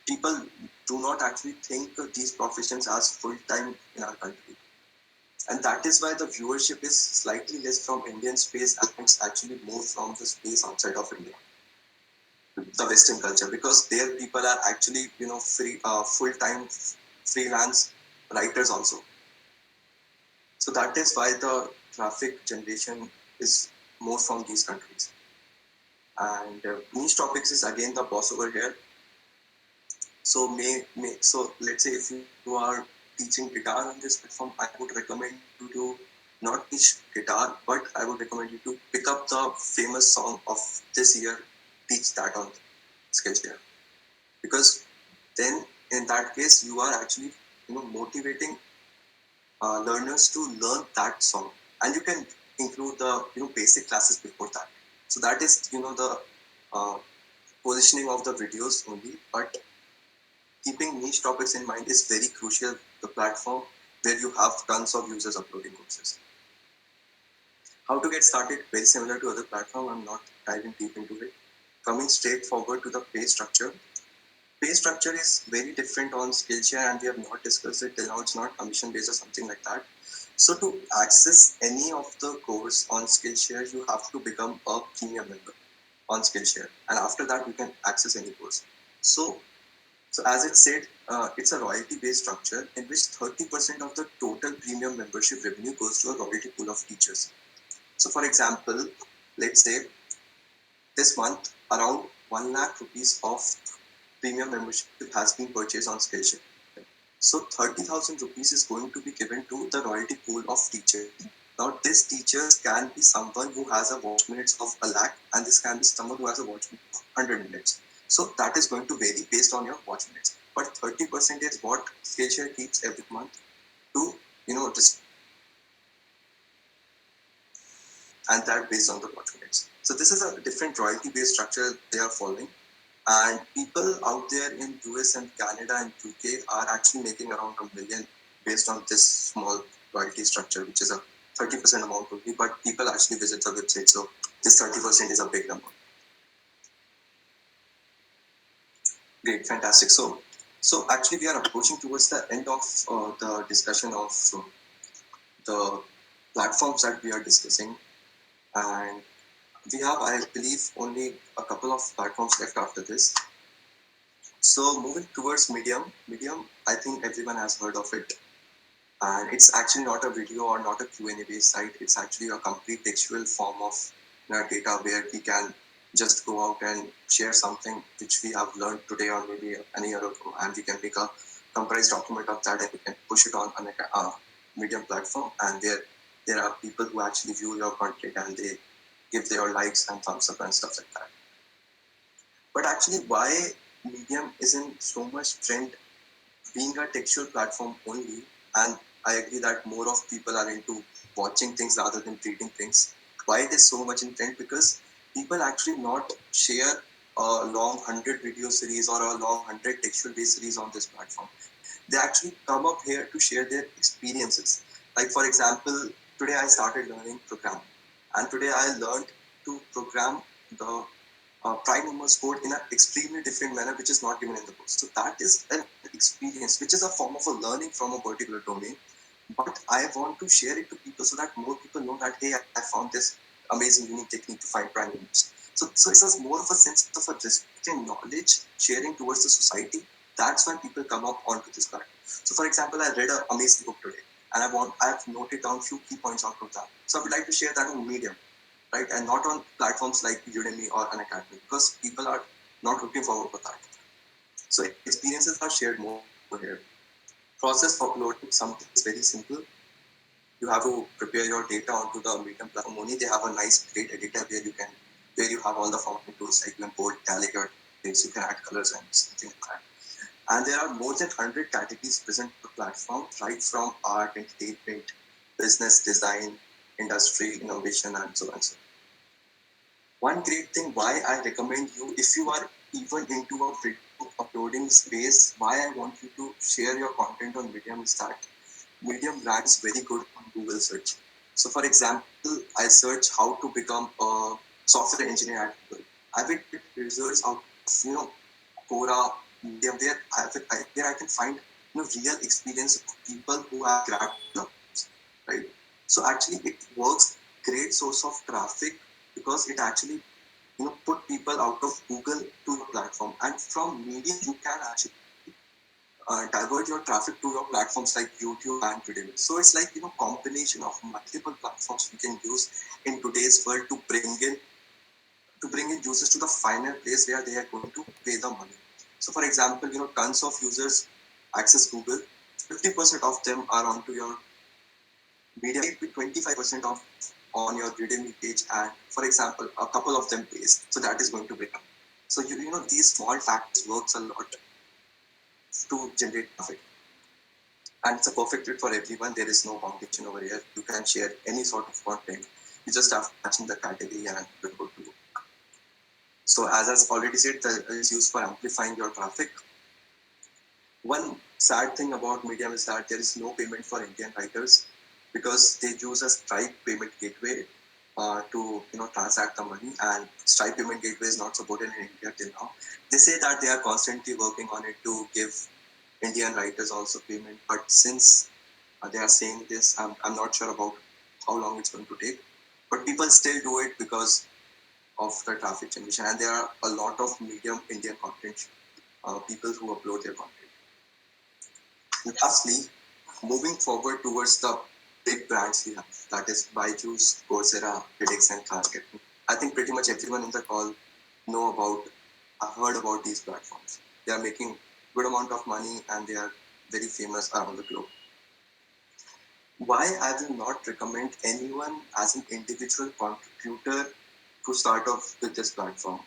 people do not actually think these professions as full time in our country, and that is why the viewership is slightly less from Indian space and it's actually more from the space outside of India, the Western culture, because there people are actually free full time freelance writers also. So that is why the traffic generation is more from these countries. And niche topics is again the boss over here. So so let's say if you are teaching guitar on this platform, I would recommend you to not teach guitar, but I would recommend you to pick up the famous song of this year, teach that on Skillshare, because then in that case you are actually motivating learners to learn that song, and you can include the basic classes before that. So that is the uh, positioning of the videos only, but keeping niche topics in mind is very crucial. The platform where you have tons of users uploading courses. How to get started? Very similar to other platform. I'm not diving deep into it. Coming straight forward to the pay structure. Pay structure is very different on Skillshare, and we have not discussed it till now. It's not commission based or something like that. So to access any of the course on Skillshare, you have to become a premium member on Skillshare, and after that you can access any course. So as it said, it's a royalty-based structure in which 30% of the total premium membership revenue goes to a royalty pool of teachers. So for example, let's say this month around 1 lakh rupees of premium membership has been purchased on Skillshare. So 30,000 rupees is going to be given to the royalty pool of teachers. Now these teachers can be someone who has a watch minutes of a lakh, and this can be someone who has a watch minute of 100 minutes. So that is going to vary based on your watch minutes. But 30% is what Skillshare keeps every month to and that based on the watch minutes. So this is a different royalty based structure they are following. And people out there in US and Canada and UK are actually making around $1 million based on this small royalty structure, which is a 30% amount only, but people actually visit the website. So this 30% is a big number. Great, fantastic. So actually we are approaching towards the end of the discussion of the platforms that we are discussing. And we have, I believe, only a couple of platforms left after this. So moving towards Medium, I think everyone has heard of it. And it's actually not a video or not a Q&A based site. It's actually a complete textual form of data where we can just go out and share something which we have learned today or maybe an year ago, and we can make a comprised document of that and we can push it on a Medium platform, and there are people who actually view your content and they give their likes and thumbs up and stuff like that. But actually, why Medium isn't so much trend being a textual platform only, and I agree that more of people are into watching things rather than reading things. Why it is so much in trend? Because people actually not share a long 100 video series or a long 100 textual based series on this platform. They actually come up here to share their experiences. Like for example, today I started learning programming, and today I learned to program the prime numbers code in an extremely different manner, which is not given in the book. So that is an experience, which is a form of a learning from a particular domain. But I want to share it to people so that more people know that, hey, I found this amazing unique technique to find prime numbers. So it's more of a sense of a respect and knowledge sharing towards the society. That's when people come up onto this platform. So for example, I read an amazing book today, and I've noted down few key points out of that. So I would like to share that on Medium, right? And not on platforms like Udemy or Unacademy, because people are not looking forward for that. So experiences are shared more here. Process for uploading something is very simple. You have to prepare your data onto the Medium platform only. They have a nice great editor where you have all the formatting tools like you can bold, italic, or you can add colors and something like that. And there are more than 100 categories present on the platform, right from art, entertainment, business, design, industry, innovation, and so on. So one great thing why I recommend you, if you are even into a video uploading space, why I want you to share your content on Medium is that Medium ranks very good on Google search. So for example, I search how to become a software engineer at Google. I will get results out of, Quora, Medium, where I can find real experience of people who have cracked jobs, right? So actually, it works great source of traffic because it actually put people out of Google to your platform, and from Medium you can actually divert your traffic to your platforms like YouTube and Udemy. So it's like combination of multiple platforms we can use in today's world to bring in users to the final place where they are going to pay the money. So for example, tons of users access Google. 50% of them are onto your Medium, 25% of on your Udemy page, and for example, a couple of them pays. So that is going to break up. So these small factors works a lot to generate traffic. And it's a perfect fit for everyone. There is no competition over here. You can share any sort of content. You just have to match in the category and you're good to go. So as I already said, it's used for amplifying your traffic. One sad thing about Medium is that there is no payment for Indian writers because they use a Stripe payment gateway to transact the money, and Stripe payment gateway is not supported in India till now. They say that they are constantly working on it to give Indian writers also payment, but since they are saying this, I'm not sure about how long it's going to take. But people still do it because of the traffic generation, and there are a lot of medium Indian content people who upload their content. Lastly, moving forward towards the big brands we have, that is Byju's, Coursera, edX, and Unacademy. I think pretty much everyone in the call know about, heard about these platforms. They are making good amount of money and they are very famous around the globe. Why I will not recommend anyone as an individual contributor to start off with this platform?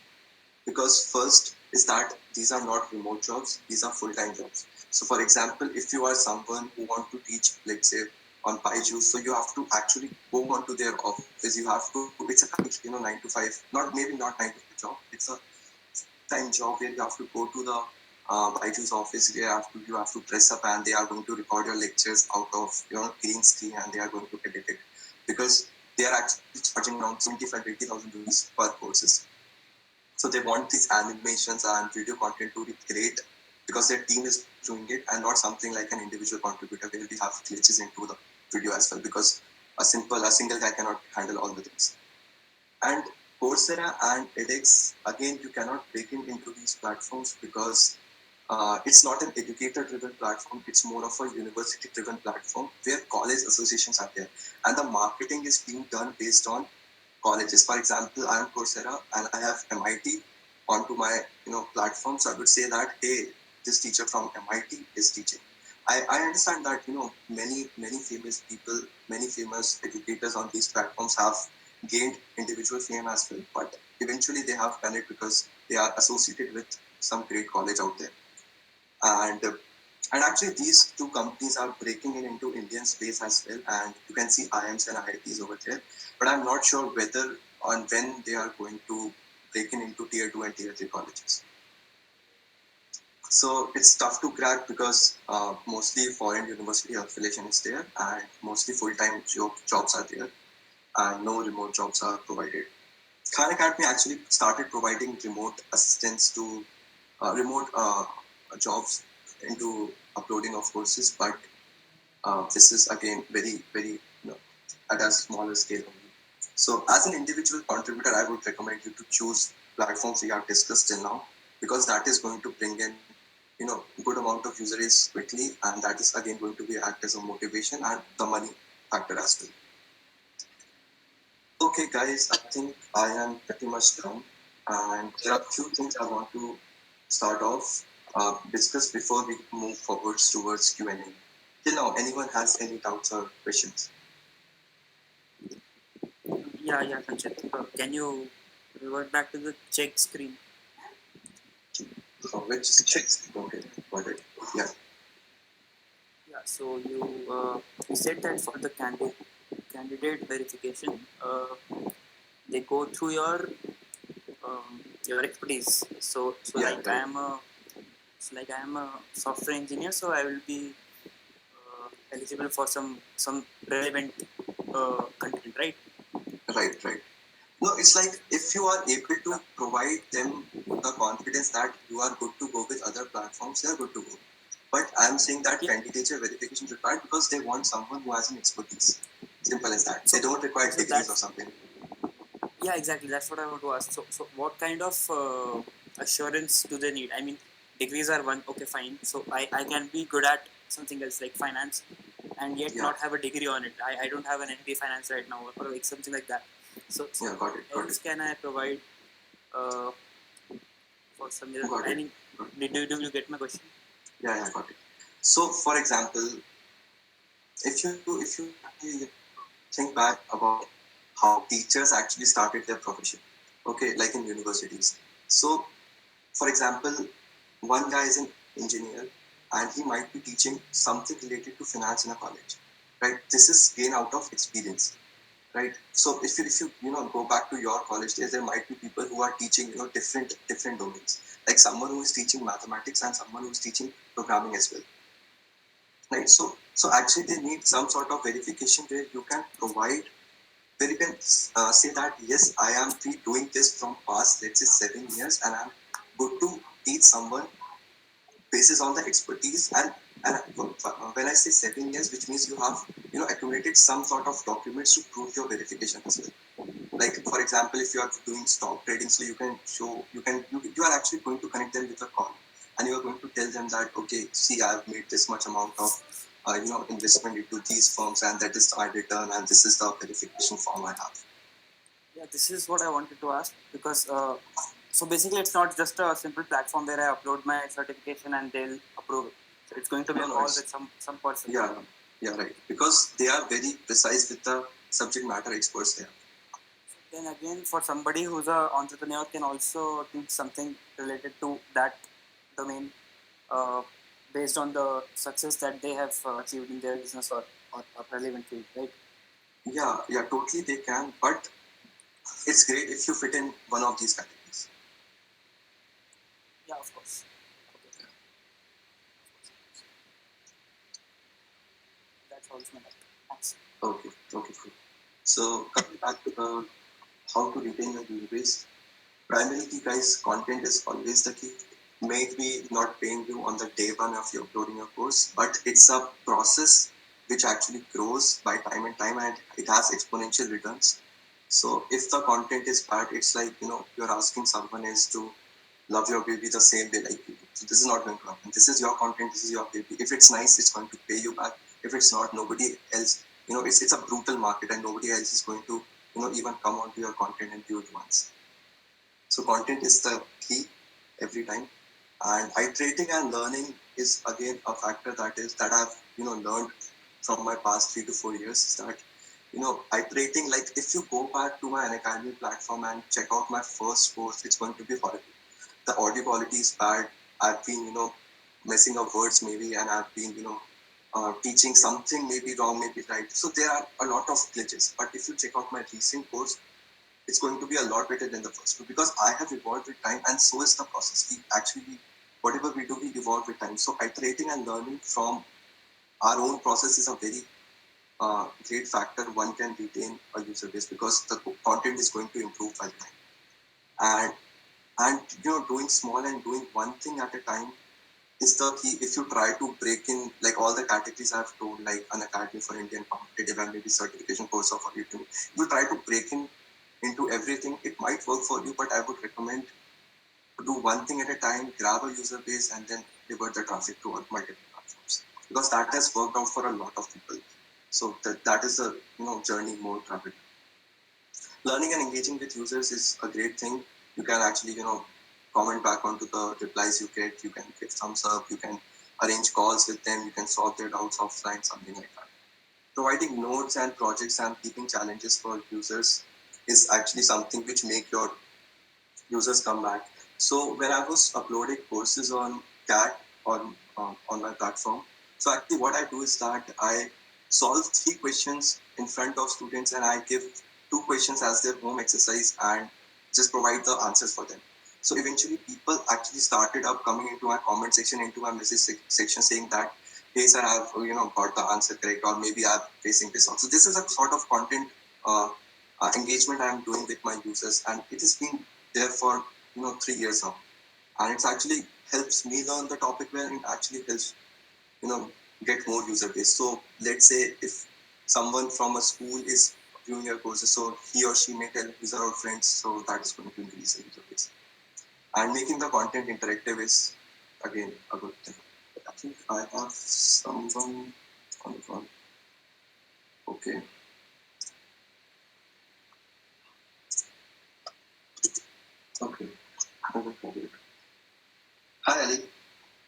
Because first is that these are not remote jobs, these are full-time jobs. So for example, if you are someone who want to teach, let's say on Byju's, so you have to actually go onto their office. You have to, it's a kind of 9 to 5, not 9 to 5 job, it's a time job where you have to go to the Byju's office. You have to dress up and they are going to record your lectures out of green screen and they are going to edit it because they are actually charging around 75 to 80,000 rupees per courses. So they want these animations and video content to be great because their team is doing it and not something like an individual contributor where we have glitches into the video as well because a single guy cannot handle all the things. And Coursera and edX, again, you cannot break into these platforms because it's not an educator-driven platform. It's more of a university-driven platform where college associations are there, and the marketing is being done based on colleges. For example, I am Coursera and I have MIT onto my platform. So I would say that hey, this teacher from MIT is teaching. I understand that many famous people, many famous educators on these platforms have gained individual fame as well, but eventually they have done it because they are associated with some great college out there. And actually these two companies are breaking in into Indian space as well, and you can see IIMs and IITs over there, but I'm not sure whether on when they are going to break in into tier 2 and tier 3 colleges. So it's tough to crack because mostly foreign university affiliation is there and mostly full-time jobs are there and no remote jobs are provided. Khan Academy actually started providing remote assistance to remote jobs into uploading of courses, but this is again very at a smaller scale only. So as an individual contributor, I would recommend you to choose platforms we have discussed till now because that is going to bring in good amount of user base quickly, and that is again going to be act as a motivation and the money factor as well. Okay, guys, I think I am pretty much done, and there are a few things I want to start off discuss before we move forwards towards Q&A. Till now, anyone has any doubts or questions? Yeah, Sanchit. Can you revert back to the check screen? Which checks? Okay. Got it. Yeah. Yeah. So you said that for the candidate verification, they go through your expertise. So Yeah. like Right. I am a software engineer, so I will be eligible for some relevant content, right? Right. Right. No, it's like if you are able to provide them the confidence that you are good to go with other platforms, they are good to go. But I'm saying that Yeah. candidature verification is required because they want someone who has an expertise. Simple as that. So They don't require so degrees or that's something. yeah, exactly. That's what I want to ask. So what kind of assurance do they need? I mean, degrees are one. Okay, fine. So I can be good at something else like finance, and yet Yeah. not have a degree on it. I don't have an MBA finance right now, or like something like that. So Yeah. Got it. what Got it. else can I provide uh, for some other? Got I it. mean, Got it. do you get my question? Yeah. Yeah. Got it. So, for example, if you actually think back about how teachers actually started their profession, okay, like in universities. So, for example, one guy is an engineer and he might be teaching something related to finance in a college, right? This is gain out of experience, right? So if you go back to your college days, there might be people who are teaching different domains, like someone who is teaching mathematics and someone who is teaching programming as well, right? So actually they need some sort of verification where you can provide where you can say that yes, I am doing this from past, let's say 7 years, and I'm good to teach someone basis on the expertise. And when I say 7 years, which means you have accumulated some sort of documents to prove your verification as well. Like for example, if you are doing stock trading, so you can show you are actually going to connect them with a call, and you are going to tell them that okay, see, I've made this much amount of investment into these firms, and that is my return, and this is the verification form I have. Yeah, this is what I wanted to ask because so basically it's not just a simple platform where I upload my certification and they'll approve it. So it's going to be No, a no, call it's with some person. yeah, yeah, right. Because they are very precise with the subject matter experts there. Then again, for somebody who's an entrepreneur, can also teach something related to that domain uh, based on the success that they have achieved in their business or relevant field, right? Yeah, yeah, totally they can, but it's great if you fit in one of these categories. Yeah, of course. Okay, that's all from my end. Thanks. Okay, okay, cool. So coming back to the how to retain your user base, primarily guys, content is always the key. May it be not paying you on the day one of you uploading your course, but it's a process which actually grows by time and time, and it has exponential returns. So if the content is bad, it's like you're asking someone else to love your baby the same way like you do. So this is not going to happen. This is your content. This is your baby. If it's nice, it's going to pay you back. If it's not, nobody else. It's a brutal market, and nobody else is going to even come onto your content and view it once. So content is the key every time, and iterating and learning is again a factor that I've learned from my past 3 to 4 years. Is that iterating, like if you go back to my Unacademy platform and check out my first course, it's going to be horrible. The audio quality is bad. I've been messing up words maybe, and I've been teaching something maybe wrong, maybe right. So there are a lot of glitches. But if you check out my recent course, it's going to be a lot better than the first one because I have evolved with time, and so is the process. We actually, whatever we do, we evolve with time. So iterating and learning from our own process is a very great factor. One can retain a user base because the content is going to improve by time. And doing small and doing one thing at a time is the key. If you try to break in like all the categories I've told, like an academy for Indian competitive and maybe certification course of Udemy, if you try to break in into everything, it might work for you, but I would recommend to do one thing at a time, grab a user base, and then divert the traffic to multiple platforms because that has worked out for a lot of people. So that is a journey more rapid. Learning and engaging with users is a great thing. You can actually comment back onto the replies you get. You can give thumbs up. You can arrange calls with them. You can solve their doubts offline, something like that. Providing notes and projects and keeping challenges for users is actually something which make your users come back. So when I was uploading courses on CAT on on my platform. So actually what I do is that I solve 3 questions in front of students, and I give 2 questions as their home exercise and just provide the answers for them. So eventually people actually started up coming into my comment section, into my message section, saying that, hey sir, I've got the answer correct, or maybe I'm facing this also. This is a sort of content engagement I'm doing with my users, and it has been there for 3 years now, and it's actually helps me learn the topic well, and it actually helps you know get more user base. So let's say if someone from a school is viewing your courses, so he or she may tell his or her friends, so that is going to increase the user base. And making the content interactive is again a good thing. I think I have someone on the phone. Okay. Okay. Hi Ali.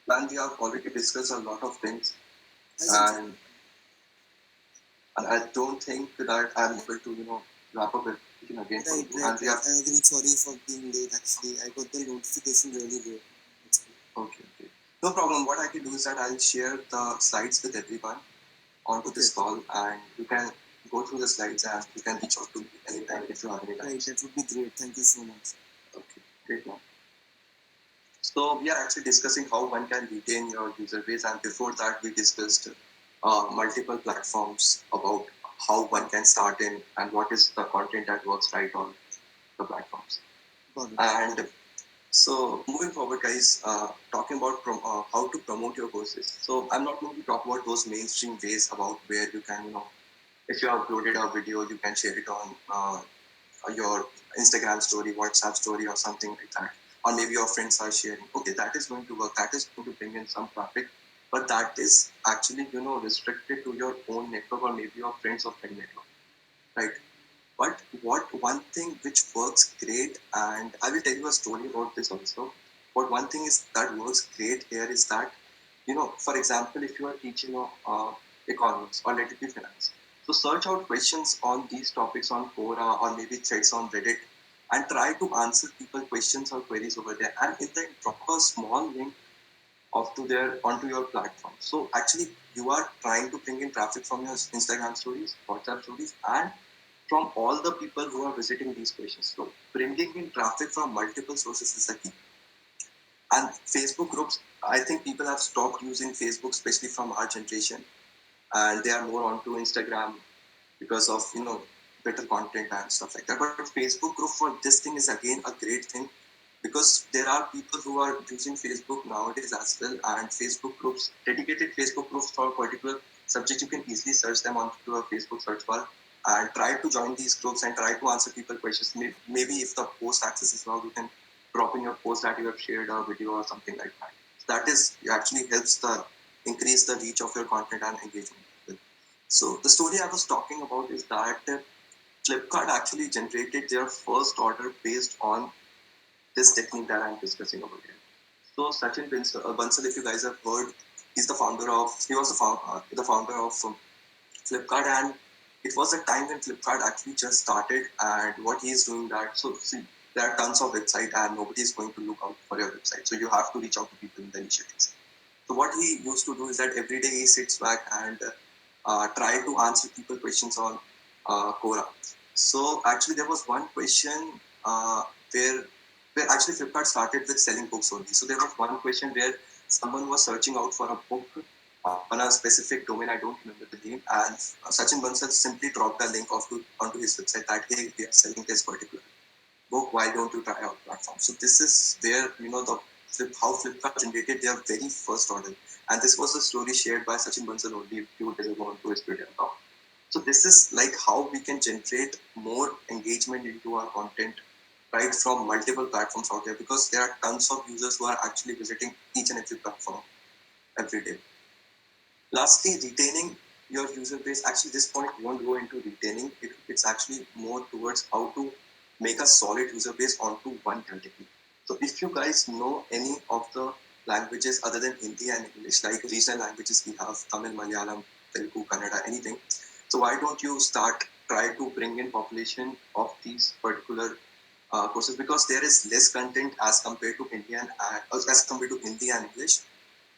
Man, we have already discussed a lot of things, and I don't think that I'm able to, wrap up everything again for Right, you. right. And we have I agree. Sorry for being late. Actually, I got the notification really late. okay, okay. No problem. What I can do is that I'll share the slides with everyone onto this call, and you can go through the slides and you can reach out to me anytime if you have any Right, doubts. that would be great. Thank you so much. Okay, great man. So we are actually discussing how one can retain your user base, and before that we discussed multiple platforms about how one can start in and what is the content that works right on the platforms. Got it. And so moving forward, guys, talking about how to promote your courses. So I'm not going to talk about those mainstream ways about where you can, if you have uploaded a video, you can share it on your Instagram story, WhatsApp story, or something like that. Or maybe your friends are sharing. Okay, that is going to work. That is going to bring in some traffic, but that is actually, restricted to your own network or maybe your friends or friend network, right? But what one thing which works great, and I will tell you a story about this also. But one thing is that works great here is that, for example, if you are teaching economics or let it be finance, so search out questions on these topics on Quora or maybe threads on Reddit, and try to answer people questions or queries over there, and in then drop a small link off to their onto your platform. So actually, you are trying to bring in traffic from your Instagram stories, WhatsApp stories, and from all the people who are visiting these pages. So bringing in traffic from multiple sources is the key. And Facebook groups, I think people have stopped using Facebook, especially from our generation, and they are more onto Instagram because of better content and stuff like that. But Facebook group for this thing is again a great thing, because there are people who are using Facebook nowadays as well, and Facebook groups, dedicated Facebook groups for a particular subject, you can easily search them onto a Facebook search bar and try to join these groups and try to answer people questions. Maybe if the post access is now, you can drop in your post that you have shared a video or something like that. That is actually helps the increase the reach of your content and engagement. So the story I was talking about is that Flipkart actually generated their first order based on this technique that I'm discussing over here. So Sachin Bansal, if you guys have heard, he was the founder of Flipkart, and it was a time when Flipkart actually just started, and what he's doing that, so see, there are tons of websites and nobody is going to look out for your website. So you have to reach out to people in the initiatives. So what he used to do is that every day he sits back and try to answer people questions on Quora. So actually there was one question where actually Flipkart started with selling books only. So there was one question where someone was searching out for a book on a specific domain. I don't remember the name, and Sachin Bansal simply dropped a link onto his website that, hey, we are selling this particular book. Why don't you try our platform? So this is where how Flipkart generated their very first order, and this was a story shared by Sachin Bansal only a few days ago onto his Twitter account. So this is like how we can generate more engagement into our content right from multiple platforms out there, because there are tons of users who are actually visiting each and every platform every day. Lastly, retaining your user base. Actually, this point won't go into retaining. It's actually more towards how to make a solid user base onto one category. So if you guys know any of the languages other than Hindi and English, like regional languages we have, Tamil, Malayalam, Telugu, Kannada, anything. So why don't you try to bring in population of these particular courses, because there is less content as compared to Indian as compared to Hindi and English.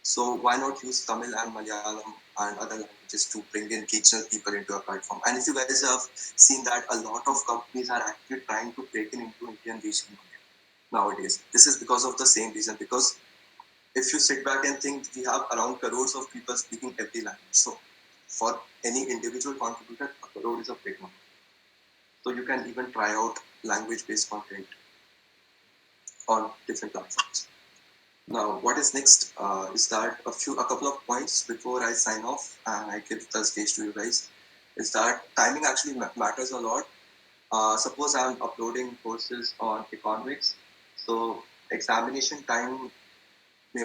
So why not use Tamil and Malayalam and other languages to bring in regional people into a platform? And if you guys have seen that a lot of companies are actually trying to break in into Indian regional market nowadays. This is because of the same reason. Because if you sit back and think, we have around crores of people speaking every language. So for any individual contributor, a crore is a big number. So you can even try out language-based content on different platforms. Now, what is next is that a couple of points before I sign off and I give the stage to you guys. Is that timing actually matters a lot. Suppose I'm uploading courses on economics, so examination time,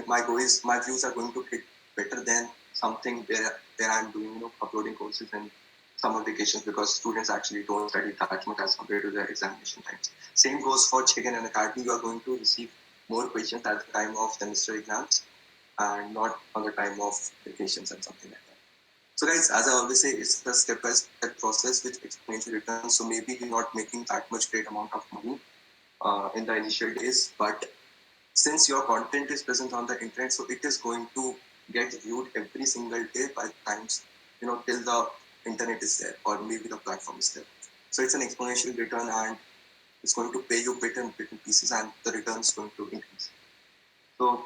my views are going to hit better than something where I'm doing, uploading courses in summer vacations, because students actually don't study that much as compared to their examination times. Same goes for Chegg and Unacademy. You are going to receive more questions at the time of semester exams and not on the time of vacations and something like that. So guys, as I always say, it's a step-by-step process with exponential returns. So maybe you're not making that much great amount of money in the initial days, but since your content is present on the internet, so it is going to get viewed every single day by times, till the internet is there or maybe the platform is there. So it's an exponential return, and it's going to pay you bit in pieces, and the return is going to increase. So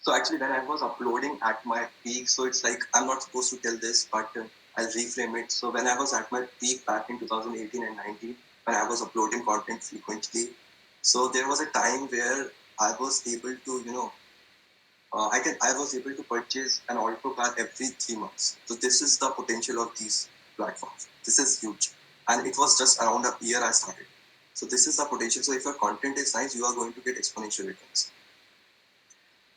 so actually, when I was uploading at my peak, so it's like I'm not supposed to tell this, but I'll reframe it. So when I was at my peak back in 2018 and 19, when I was uploading content frequently, so there was a time where I was able to, I was able to purchase an auto car every 3 months. So this is the potential of these platforms. This is huge, and it was just around a year I started. So this is the potential. So if your content is nice, you are going to get exponential returns.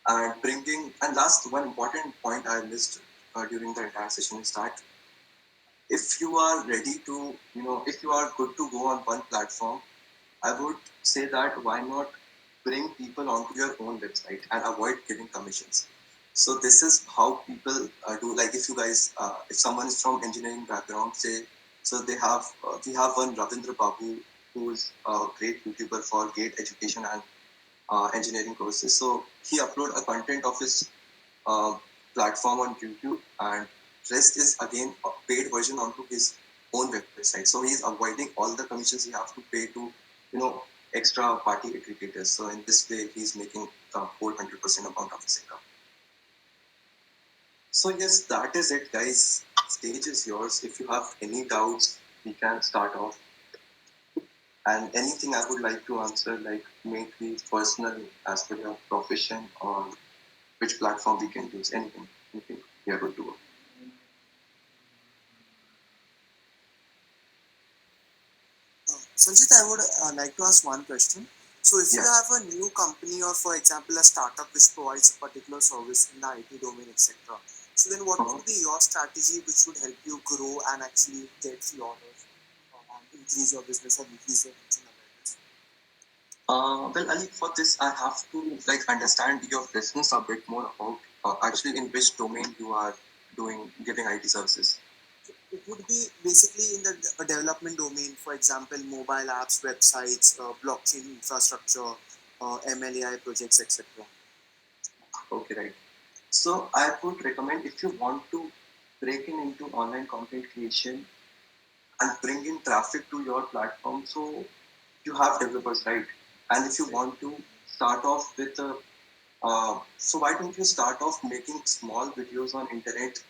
And last, one important point I missed during the entire session is that if you are ready to, if you are good to go on one platform, I would say that why not bring people onto your own website and avoid giving commissions. So this is how people do. Like if you guys, if someone is from engineering background, say, so we have one Ravindra Babu, who is a great YouTuber for GATE education and engineering courses. So he upload a content of his uh, platform on YouTube, and rest is again a paid version onto his own website. So he's avoiding all the commissions he have to pay to, extra party aggregators. So in this way, he's making the whole 100% amount of his income. So yes, that is it, guys. Stage is yours. If you have any doubts, we can start off. And anything I would like to answer, like maybe personal as per your profession or which platform we can use, anything we are good to go. Sanchit, I would like to ask one question. So, if you Yeah. have a new company or, for example, a startup which provides a particular service in the IT domain, etc., so then what Uh-huh. would be your strategy which would help you grow and actually get the orders and increase your business or increase your reach and awareness? Well, Ali, for this, I have to understand your business a bit more about actually in which domain you are giving IT services. It would be basically in the development domain, for example, mobile apps, websites, blockchain infrastructure, MLAI projects, etc. Okay, right. So I would recommend, if you want to break in into online content creation and bring in traffic to your platform, so you have developers, right? And if you want to start off with so why don't you start off making small videos on internet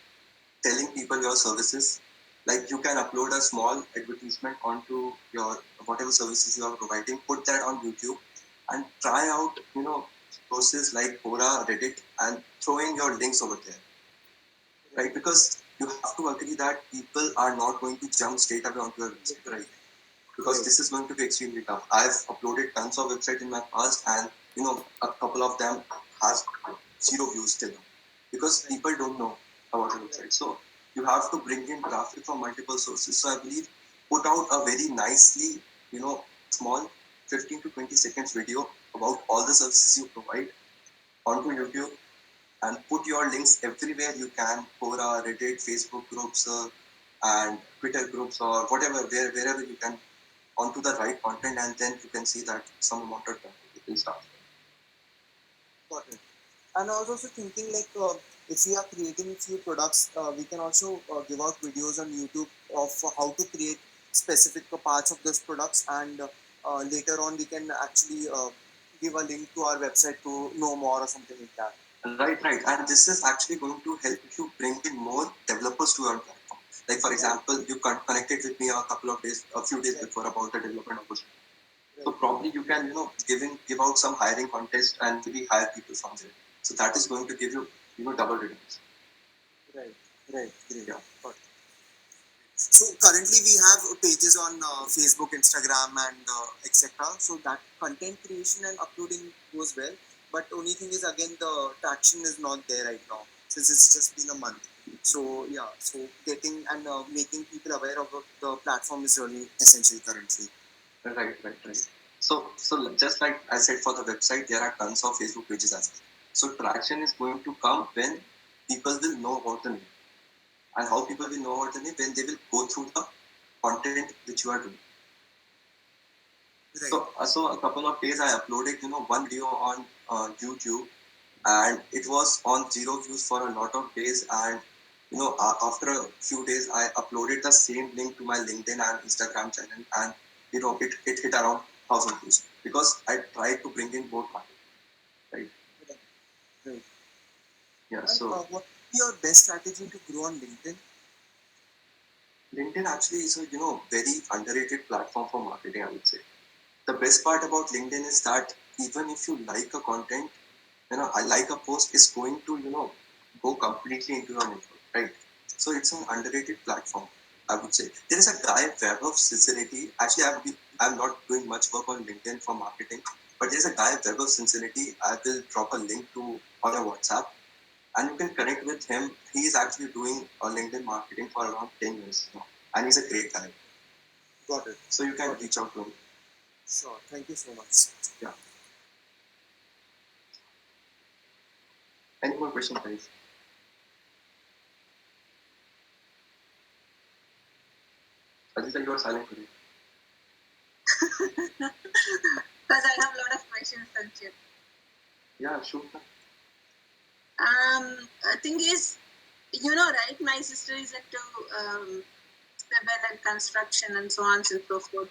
telling people your services? Like you can upload a small advertisement onto your whatever services you are providing, put that on YouTube, and try out sources like Quora, Reddit, and throw in your links over there, right? Because you have to agree that people are not going to jump straight away onto your website, right? Because this is going to be extremely tough. I've uploaded tons of websites in my past, and a couple of them has zero views till now because people don't know about the website. So you have to bring in traffic from multiple sources. So I believe put out a very nicely, small 15 to 20 seconds video about all the services you provide onto YouTube, and put your links everywhere you can, Quora, Reddit, Facebook groups, and Twitter groups, or whatever, wherever you can, onto the right content, and then you can see that some amount of traffic will start. Got it. And I was also thinking like if we are creating few products, we can also give out videos on YouTube of how to create specific parts of those products, and later on we can actually give a link to our website to know more or something like that. Right, right. And this is actually going to help you bring in more developers to your platform. Like for example, you connected with me a few days before about the development opportunity. So probably you can, give out some hiring contest and maybe hire people from there. So that is going to give you, double returns. Right, right, great. Yeah. Got it. So currently we have pages on Facebook, Instagram, and etc. So that content creation and uploading goes well. But only thing is again the traction is not there right now since it's just been a month. So yeah, so getting and making people aware of the platform is really essential currently. Right, right, right. So just like I said for the website, there are tons of Facebook pages as well. So traction is going to come when people will know about the name. And how people will know about the name? When they will go through the content which you are doing. Right. So a couple of days I uploaded, one video on YouTube, and it was on zero views for a lot of days. And after a few days, I uploaded the same link to my LinkedIn and Instagram channel, and it hit around 1,000 views because I tried to bring in both markets, right? Right. Yeah. And So what is your best strategy to grow on LinkedIn? LinkedIn actually is a very underrated platform for marketing, I would say. The best part about LinkedIn is that even if you like a content, I like a post is going to go completely into your network, right? So it's an underrated platform, I would say. There is a guy, Web of Sincerity. Actually, I'm not doing much work on LinkedIn for marketing, but there's a guy, Web of Sincerity. I will drop a link to on your WhatsApp, and you can connect with him. He is actually doing LinkedIn marketing for around 10 years now, and he's a great guy. Got it. So you can reach out to him. Sure. Thank you so much. Yeah. Any more questions, guys? Aditya, you are silent today. Because I have a lot of questions, Sanchit. Yeah, sure. Thing is, right? My sister is into civil and construction and so on and so forth.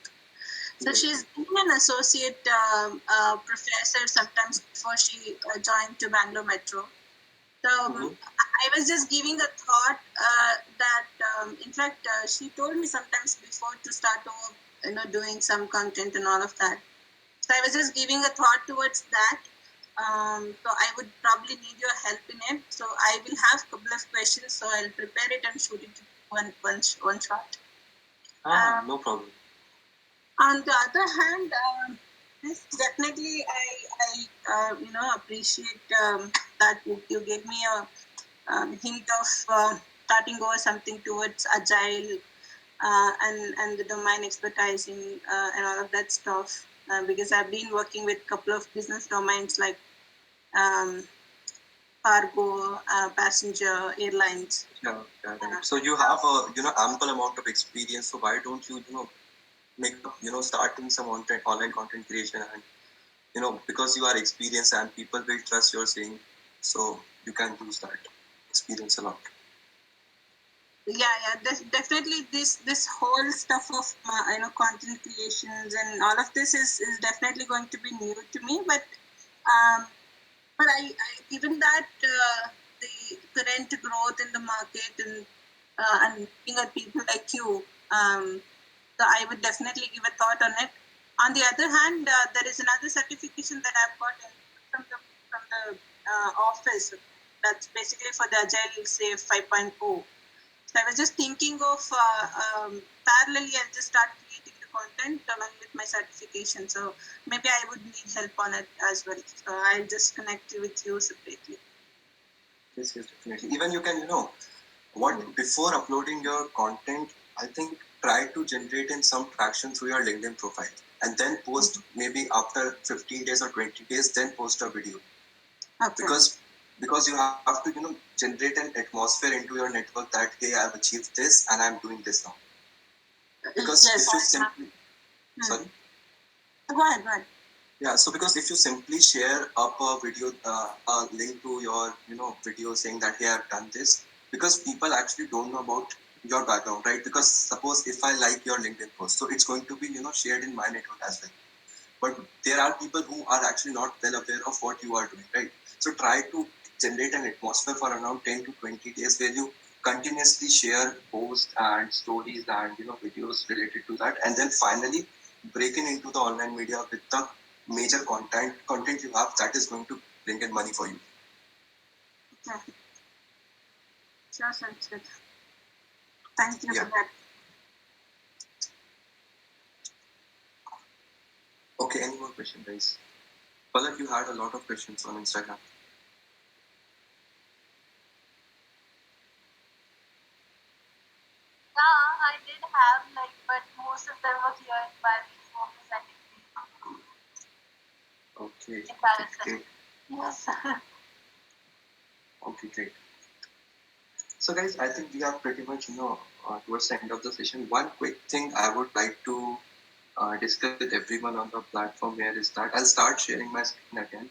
So she's been an associate professor sometimes before she joined to Bangalore Metro. So I was just giving a thought that, in fact, she told me sometimes before to start over, doing some content and all of that. So I was just giving a thought towards that. So I would probably need your help in it. So I will have a couple of questions. So I'll prepare it and shoot it one shot. No problem. On the other hand, this definitely I appreciate that you gave me a hint of starting over something towards agile and the domain expertising and all of that stuff because I've been working with a couple of business domains like um, cargo, passenger, airlines. Yeah, right. So you have a ample amount of experience. So why don't you make start in some online content creation, and because you are experienced and people will trust your saying, so you can use that experience a lot. Yeah, definitely this whole stuff of content creations and all of this is definitely going to be new to me, um, but I given that the current growth in the market and looking at people like you, so I would definitely give a thought on it. On the other hand, there is another certification that I've got from the office that's basically for the Agile Safe 5.0. So I was just thinking of parallelly, I'll just start creating the content along with my certification. So maybe I would need help on it as well. So I'll just connect with you separately. Yes, definitely. Even you can before uploading your content, I think try to generate in some traction through your LinkedIn profile, and then post maybe after 15 days or 20 days, then post a video. Okay. Because you have to generate an atmosphere into your network that hey, I've achieved this and I'm doing this now. Because Yes, if you simply sorry. Go ahead. Yeah, so because if you simply share up a video, a link to your video saying that hey, I've done this, because people actually don't know about your background, right? Because suppose if I like your LinkedIn post, so it's going to be shared in my network as well. But there are people who are actually not well aware of what you are doing, right? So try to generate an atmosphere for around 10 to 20 days where you continuously share posts and stories and videos related to that, and then finally breaking into the online media with the major content you have that is going to bring in money for you. Okay. Sure, Sanchit. Thank you Yeah. for that. Okay, any more questions, guys? Palak, you had a lot of questions on Instagram. Yeah, I did have but most of them were cleared by the office I Okay. Embarrassing. Great. Yes. Okay, great. So guys, I think we are pretty much, towards the end of the session. One quick thing I would like to discuss with everyone on the platform here is that I'll start sharing my screen again.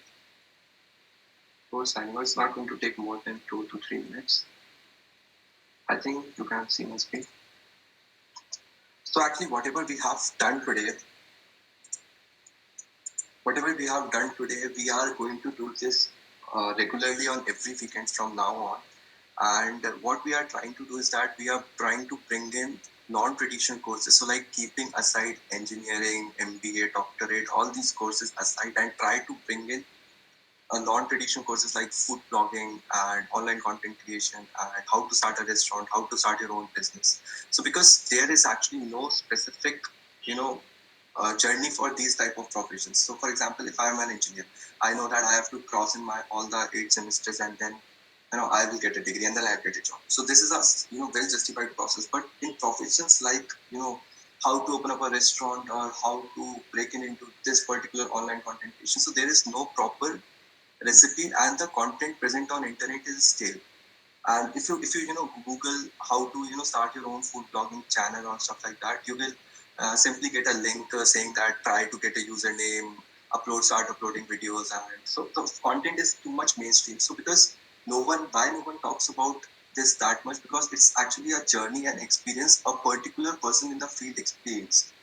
Of course, I know it's not going to take more than 2 to 3 minutes. I think you can see my screen. So actually, whatever we have done today, we are going to do this regularly on every weekend from now on. And what we are trying to do is that we are trying to bring in non-traditional courses. So like keeping aside engineering, MBA, doctorate, all these courses aside, and try to bring in non-traditional courses like food blogging and online content creation and how to start a restaurant, how to start your own business. So because there is actually no specific, journey for these type of professions. So for example, if I am an engineer, I know that I have to cross in my all the 8 semesters, and then I will get a degree and then I'll get a job. So this is a well justified process. But in professions like how to open up a restaurant or how to break in into this particular online content creation, so there is no proper recipe, and the content present on internet is stale. And if you Google how to start your own food blogging channel or stuff like that, you will simply get a link saying that try to get a username, start uploading videos, and so the content is too much mainstream. So because no one talks about this that much, because it's actually a journey and experience a particular person in the field experience,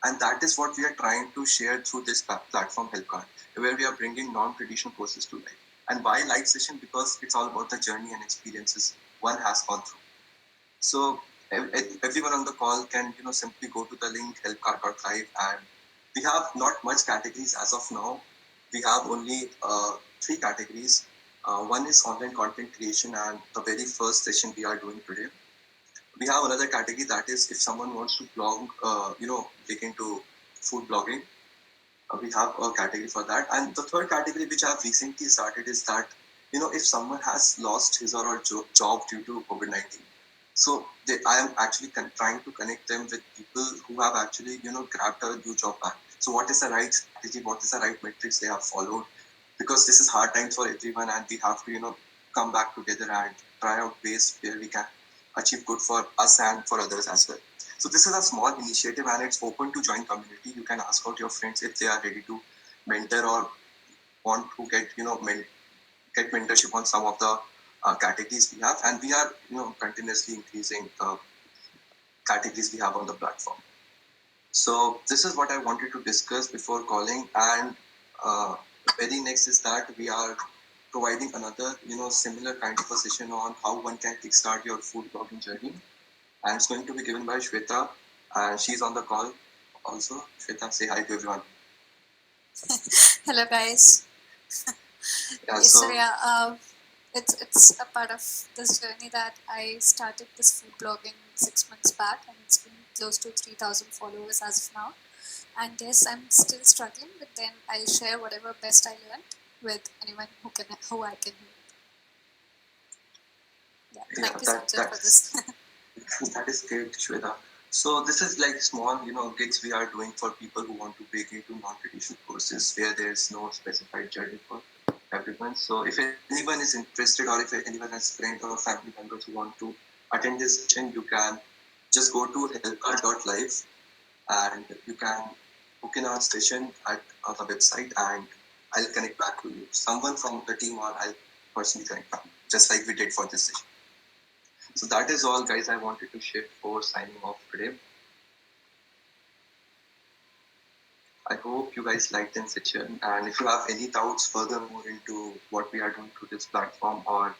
and that is what we are trying to share through this platform Helpcard, where we are bringing non-traditional courses to life. And why live session? Because it's all about the journey and experiences one has gone through. So everyone on the call can simply go to the link helpcard.live, and we have not much categories as of now. We have only 3 categories. One is online content creation, and the very first session we are doing today. We have another category, that is if someone wants to blog, dig into food blogging. We have a category for that. And the third category, which I've recently started, is that if someone has lost his or her job due to COVID-19, so I am actually trying to connect them with people who have actually grabbed a new job back. So what is the right strategy? What is the right metrics they have followed? Because this is hard times for everyone, and we have to come back together and try out ways where we can achieve good for us and for others as well. So this is a small initiative, and it's open to join community. You can ask out your friends if they are ready to mentor or want to get get mentorship on some of the categories we have, and we are continuously increasing the categories we have on the platform. So this is what I wanted to discuss before calling, and very next is that we are providing another similar kind of a session on how one can kickstart your food blogging journey, and it's going to be given by Shweta, and she's on the call also. Shweta, say hi to everyone. Hello, guys. Yeah, So yeah, it's a part of this journey that I started this food blogging 6 months back, and it's been close to 3,000 followers as of now. And yes, I'm still struggling, but then I share whatever best I learned with anyone who I can help. Yeah, thank you, Sanchit, for this. That is great, Shweta. So this is like small, gigs we are doing for people who want to break into non-traditional courses where there is no specified journey for everyone. So if anyone is interested, or if anyone has friends or family members who want to attend this session, you can just go to helpcard.live, and you can book in our session at the website, and I'll connect back to you. Someone from the team, or I'll personally connect back, just like we did for this session. So that is all, guys, I wanted to share before signing off today. I hope you guys liked this session, and if you have any doubts furthermore into what we are doing through this platform, or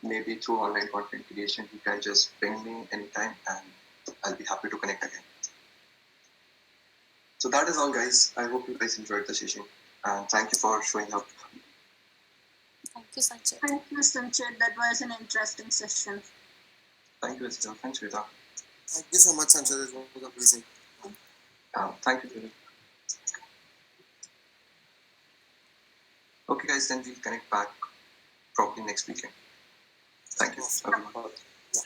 maybe through online content creation, you can just ping me anytime, and I'll be happy to connect again. So that is all, guys. I hope you guys enjoyed the session, and thank you for showing up. Thank you, Sanchit. Thank you, Sanchit. That was an interesting session. Thank you, Esther. Thanks, Rita. Thank you so much, Sanchit. It was amazing. Thank you, Rita. Okay, guys, then we'll connect back probably next weekend. Thank you, everyone. Yeah.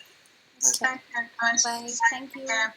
Thank you, everyone. Bye. Thank you. Yeah.